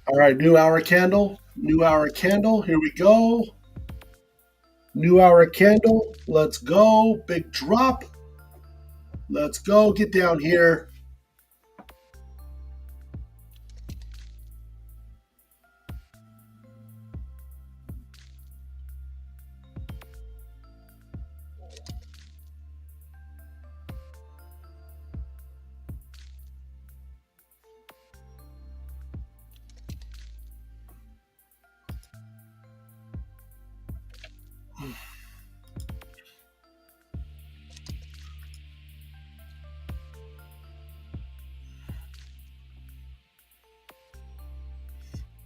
All right, new hour candle. New hour candle. Here we go. New hour candle. Let's go. Big drop. Let's go. Get down here.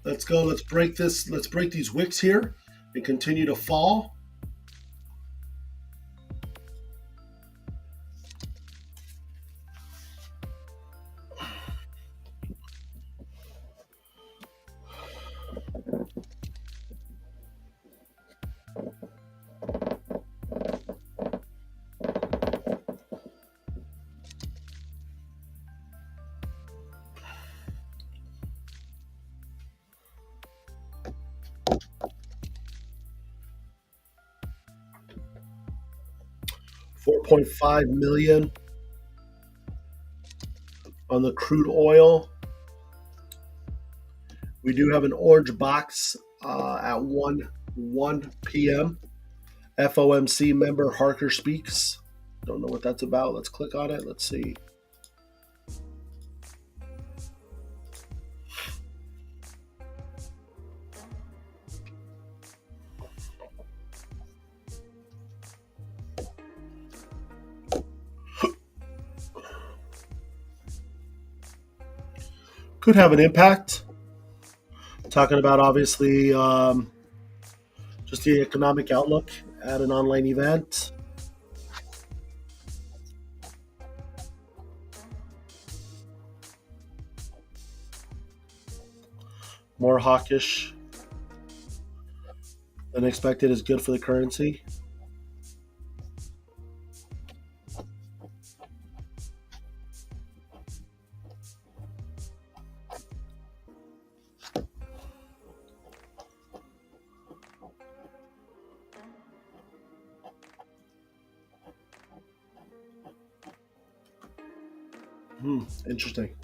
Let's go. Let's break this. Let's break these wicks here and continue to fall. $4.5 million on the crude oil. We do have an orange box at 1 p.m. FOMC member Harker speaks. Don't know what that's about. Let's click on it. Let's see. Could have an impact. Talking about obviously just the economic outlook at an online event. More hawkish than expected is good for the currency. Interesting.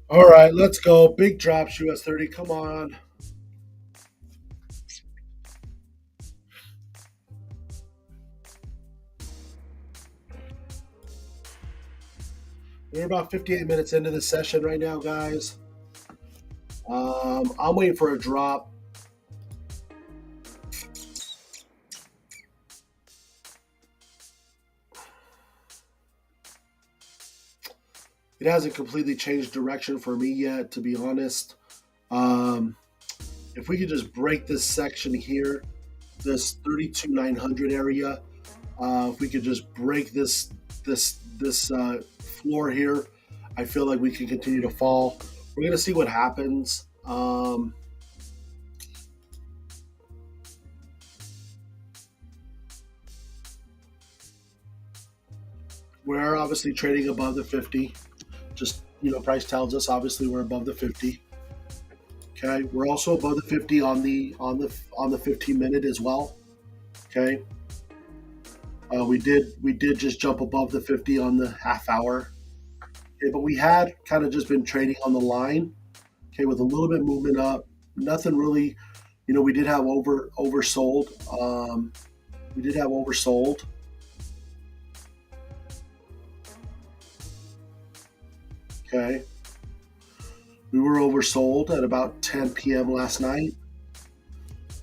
All right, let's go. Big drops, US30. Come on. We're about 58 minutes into the session right now, guys. I'm waiting for a drop. It hasn't completely changed direction for me yet, to be honest. If we could just break this section here, this 32,900 area, if we could just break this floor here, I feel like we can continue to fall. We're gonna see what happens. We're obviously trading above the 50. Just price tells us obviously we're above the 50. Okay, we're also above the 50 on the 15-minute as well. Okay, we did just jump above the 50 on the half hour. Okay, but we had kind of just been trading on the line. Okay, with a little bit movement up, nothing really. We did have oversold. We did have oversold. Okay. We were oversold at about 10 p.m. last night.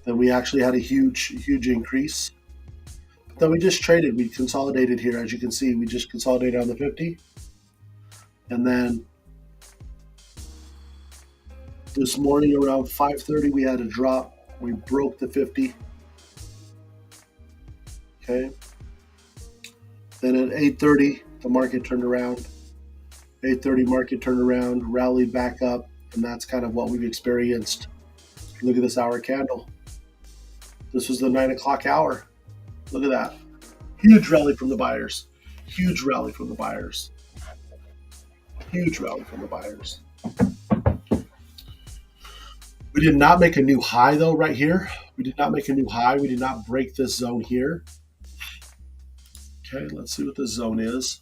Then we actually had a huge increase. But then we just traded. We consolidated here. As you can see, we just consolidated on the 50. And then this morning around 5:30, we had a drop. We broke the 50. Okay. Then at 8:30, the market turned around. 8:30 market turned around, rallied back up, and that's kind of what we've experienced. Look at this hour candle. This was the 9 o'clock hour. Look at that. Huge rally from the buyers. Huge rally from the buyers. Huge rally from the buyers. We did not make a new high though right here. We did not make a new high. We did not break this zone here. Okay, let's see what the zone is.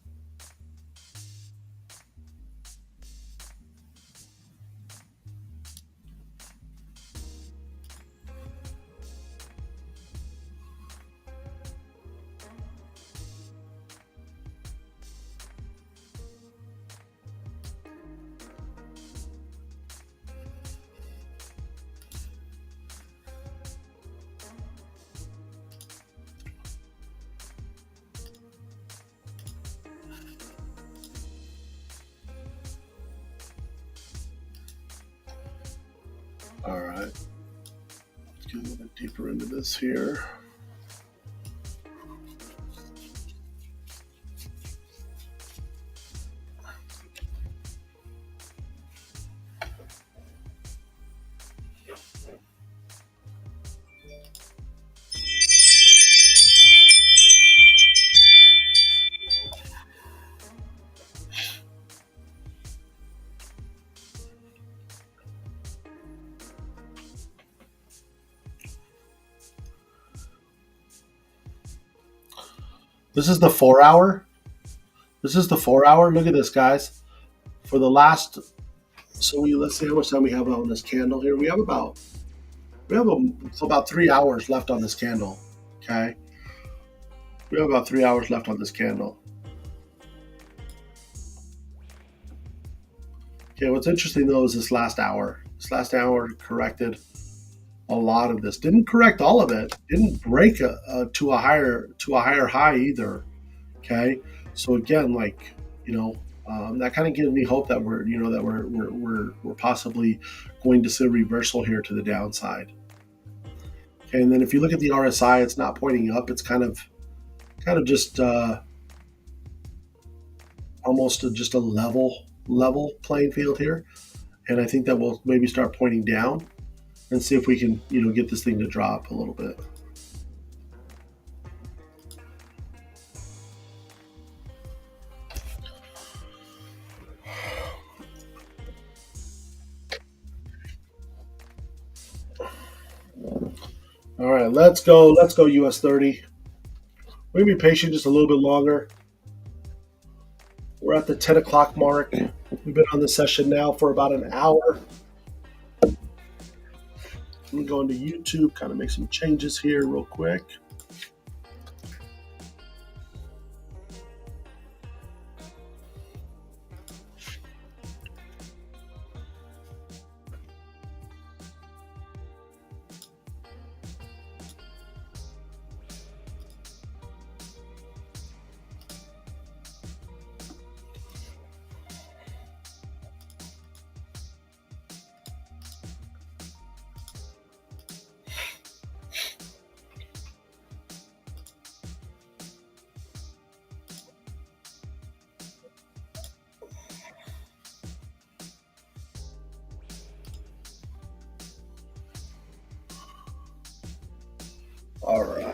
All right, let's get a little bit deeper into this here. This is the 4 hour. This is the 4 hour. Look at this, guys. For the last, so let's see how much time we have on this candle here. We have about 3 hours left on this candle. Okay, we have about 3 hours left on this candle. Okay, what's interesting though is this last hour. This last hour corrected a lot of this. Didn't correct all of it. Didn't break to a higher high either. Okay, so again, like that kind of gives me hope that we're possibly going to see a reversal here to the downside. Okay, and then if you look at the RSI, it's not pointing up. It's kind of just almost just a level playing field here. And I think that we'll maybe start pointing down and see if we can get this thing to drop a little bit. All right, let's go US30. We're gonna be patient just a little bit longer. We're at the 10 o'clock mark. We've been on the session now for about an hour. Let me go into YouTube, kind of make some changes here real quick. All right.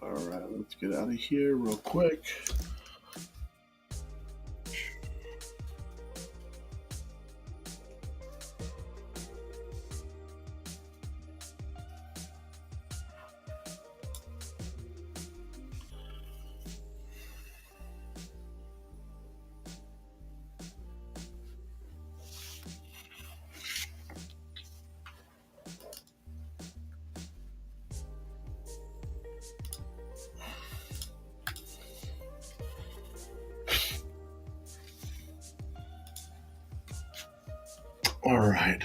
All right, let's get out of here real quick. All right.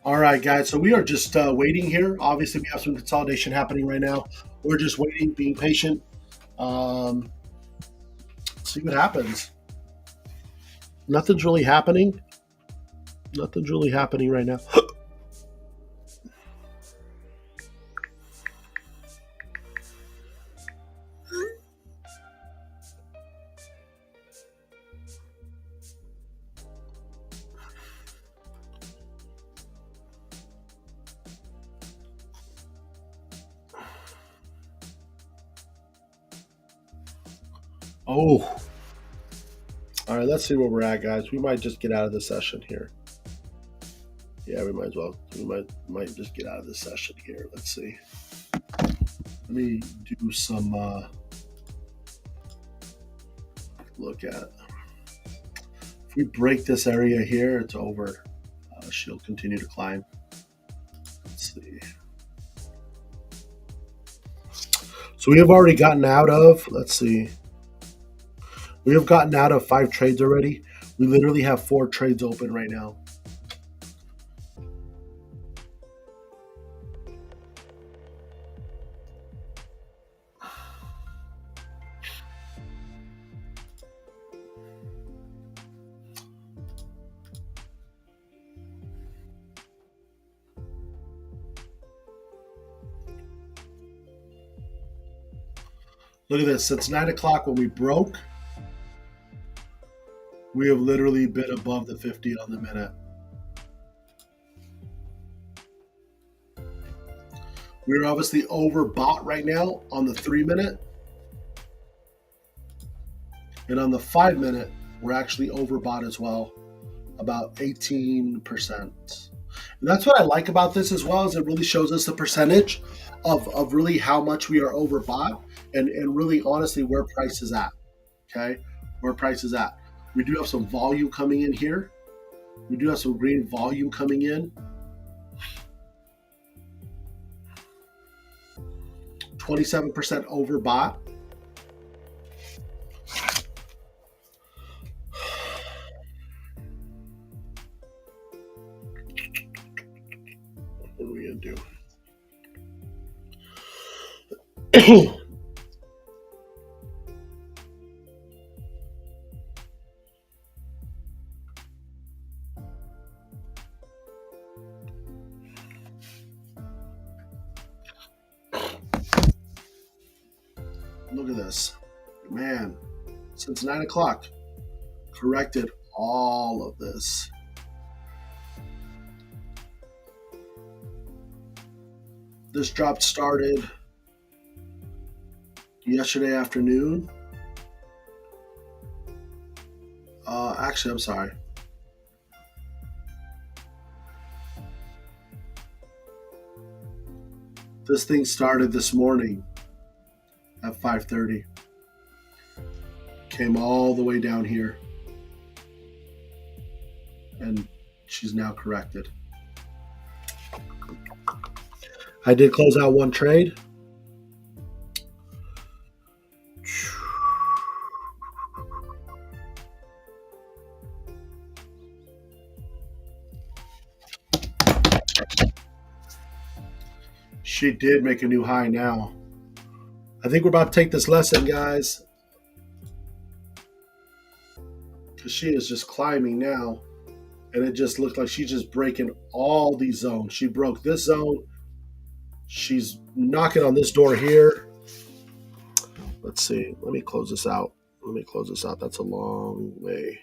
All right, guys. So we are just waiting here. Obviously, we have some consolidation happening right now. We're just waiting, being patient. Um, see what happens. Nothing's really happening. Nothing's really happening right now. Oh, all right. Let's see where we're at, guys. We might just get out of the session here. Yeah, we might as well. We might just get out of this session here. Let's see. Let me do some look at. If we break this area here, it's over. She'll continue to climb. Let's see. So we have already gotten out of. Let's see. We have gotten out of 5 trades already. We literally have 4 trades open right now. Look at this. Since 9 o'clock when we broke, we have literally been above the 50 on the minute. We're obviously overbought right now on the 3-minute. And on the 5-minute, we're actually overbought as well, about 18%. And that's what I like about this as well, is it really shows us the percentage of really how much we are overbought and really honestly where price is at. Okay, where price is at. We do have some volume coming in here. We do have some green volume coming in. 27% overbought. What are we gonna do? Look at this. Man, since 9 o'clock, corrected all of this. This drop started yesterday afternoon. Actually, I'm sorry. This thing started this morning at 5:30. Came all the way down here. And she's now corrected. I did close out one trade. She did make a new high now. I think we're about to take this lesson, guys. Because she is just climbing now. And it just looked like she's just breaking all these zones. She broke this zone. She's knocking on this door here. Let's see. Let me close this out. That's a long way.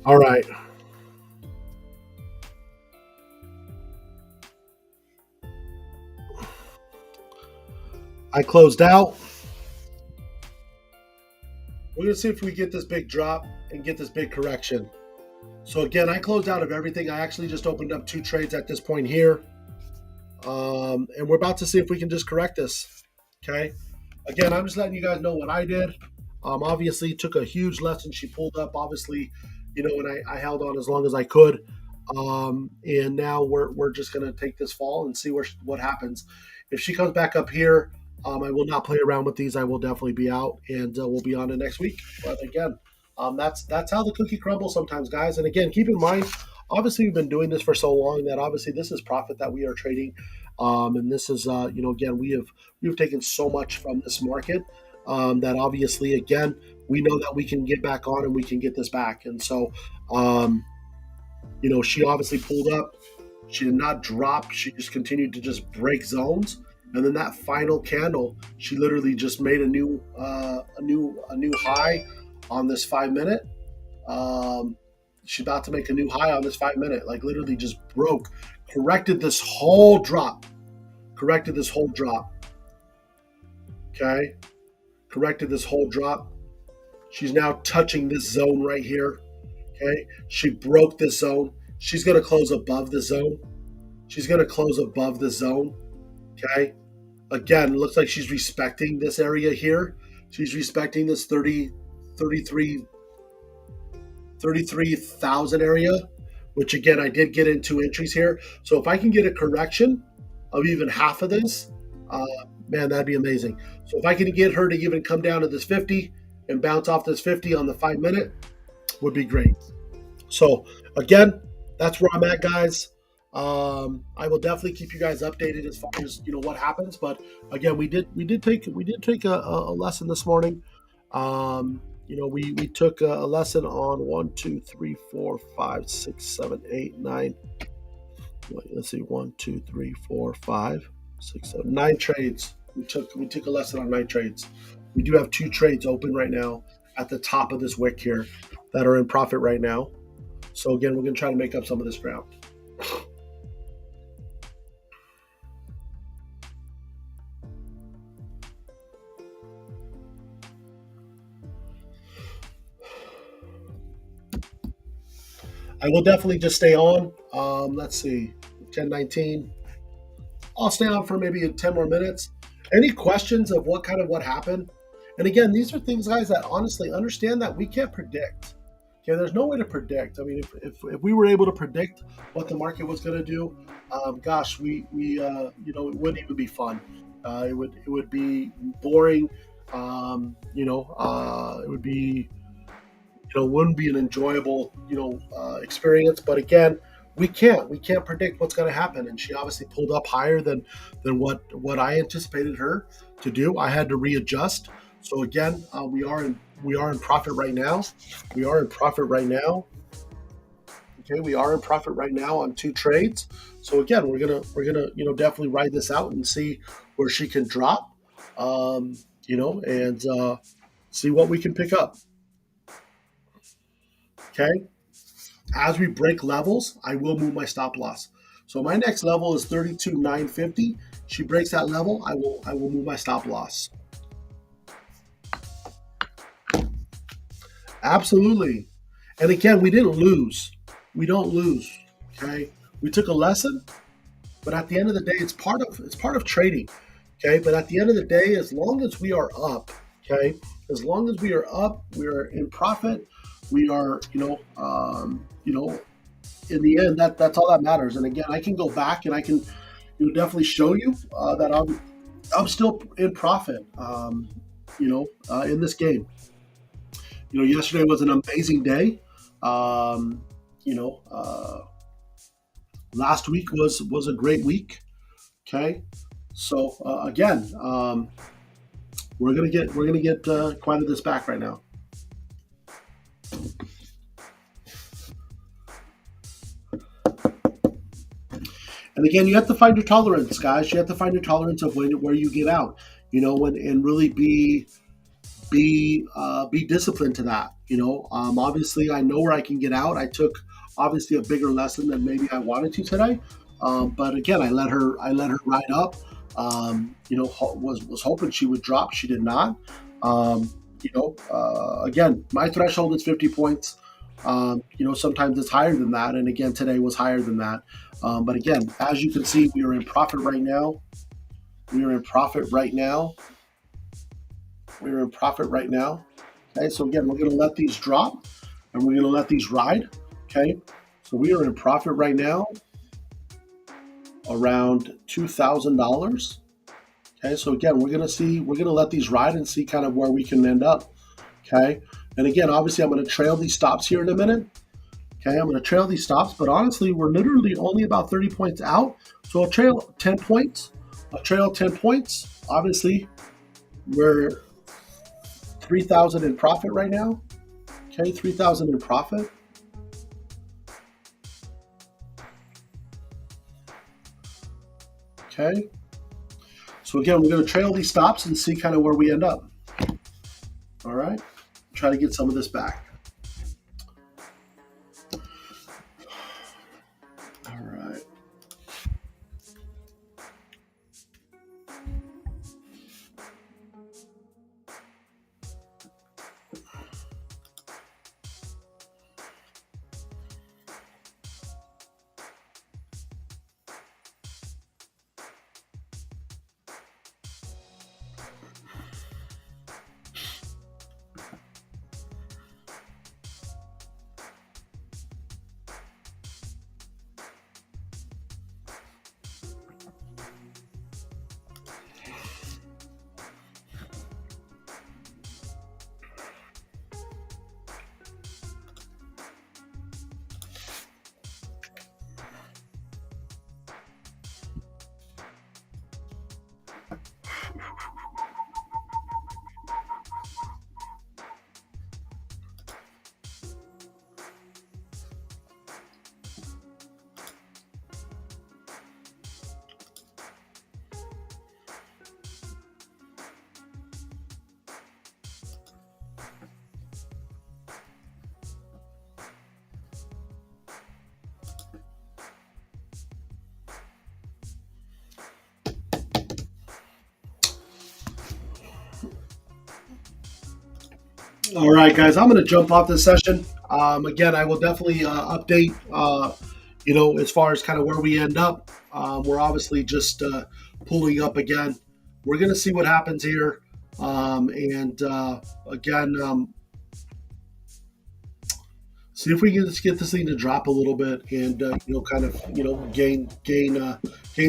All right. I closed out. We're going to see if we get this big drop and get this big correction. So again, I closed out of everything. I actually just opened up 2 trades at this point here. And we're about to see if we can just correct this. Okay. Again, I'm just letting you guys know what I did. Obviously, took a huge lesson. She pulled up, obviously, and I held on as long as I could. And now we're just going to take this fall and see what happens. If she comes back up here, I will not play around with these. I will definitely be out, and we'll be on it next week. But again, that's how the cookie crumbles sometimes, guys. And again, keep in mind, obviously, we've been doing this for so long that obviously this is profit that we are trading. And this is, again, we've taken so much from this market that obviously, again, we know that we can get back on and we can get this back. And so, she obviously pulled up. She did not drop. She just continued to just break zones. And then that final candle, she literally just made a new high on this 5-minute. She's about to make a new high on this 5-minute. Like literally just broke, corrected this whole drop. Okay, corrected this whole drop. She's now touching this zone right here. Okay, she broke this zone. She's going to close above the zone. Okay, again, it looks like she's respecting this area here. She's respecting this 33,000 area, which again, I did get in 2 entries here. So if I can get a correction of even half of this, man, that'd be amazing. So if I can get her to even come down to this 50 and bounce off this 50 on the 5-minute, would be great. So again, that's where I'm at, guys. I will definitely keep you guys updated as far as what happens. But again, we did take a lesson this morning. We took a lesson on 1, 2, 3, 4, 5, 6, 7, 8, 9. Let's see, 1, 2, 3, 4, 5, 6, 7, 9 trades. We took a lesson on 9 trades. We do have 2 trades open right now at the top of this wick here that are in profit right now. So again, we're going to try to make up some of this ground. I will definitely just stay on. Let's see, 10:19. I'll stay on for maybe 10 more minutes. Any questions of what happened? And again, these are things, guys, that honestly understand that we can't predict. Okay, there's no way to predict. I mean, if we were able to predict what the market was going to do, gosh, it wouldn't even be fun. It would be boring. It would be wouldn't be an enjoyable, experience. But again, we can't predict what's going to happen. And she obviously pulled up higher than what I anticipated her to do. I had to readjust. So again, we are in profit right now. We are in profit right now. Okay, we are in profit right now on two trades. So again, we're gonna definitely ride this out and see where she can drop, and see what we can pick up. Okay, as we break levels, I will move my stop loss. So my next level is 32,950. She breaks that level, I will move my stop loss. Absolutely. And again, we didn't lose. We don't lose. Okay, we took a lesson. But at the end of the day, it's part of trading. Okay. But at the end of the day, as long as we are up, okay, as long as we are up, we are in profit. We are, in the end, that's all that matters. And again, I can go back and I can, definitely show you that I'm still in profit. In this game. Yesterday was an amazing day. Um, you know, Last week was a great week. Okay, so again, we're gonna get quite of this back right now. And again, you have to find your tolerance, guys. You have to find your tolerance of where you get out. And really be disciplined to that. Obviously, I know where I can get out. I took obviously a bigger lesson than maybe I wanted to today, but again, I let her ride up. Was hoping she would drop. She did not. Again, my threshold is 50 points. Sometimes it's higher than that, and again, today was higher than that. But again, as you can see, we are in profit right now. We are in profit right now. We're in profit right now. Okay, so again, we're going to let these drop and we're going to let these ride. Okay, so we are in profit right now around $2,000. Okay, so again, we're going to let these ride and see kind of where we can end up. Okay, and again, obviously, I'm going to trail these stops here in a minute. Okay, I'm going to trail these stops, but honestly, we're literally only about 30 points out. So I'll trail 10 points. I'll trail 10 points. Obviously, we're 3,000 in profit right now. Okay, 3,000 in profit. Okay. So again, we're going to trail these stops and see kind of where we end up. All right. Try to get some of this back. All right. All right, guys, I'm going to jump off this session. Again, I will definitely update, as far as kind of where we end up. We're obviously just pulling up again. We're going to see what happens here. And again, see if we can just get this thing to drop a little bit and kind of gain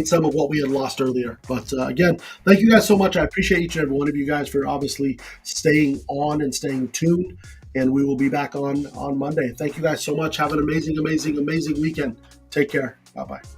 some of what we had lost earlier. But again, thank you guys so much. I appreciate each and every one of you guys for obviously staying on and staying tuned. and we will be back on Monday. Thank you guys so much. Have an amazing, amazing, amazing weekend. Take care. Bye bye.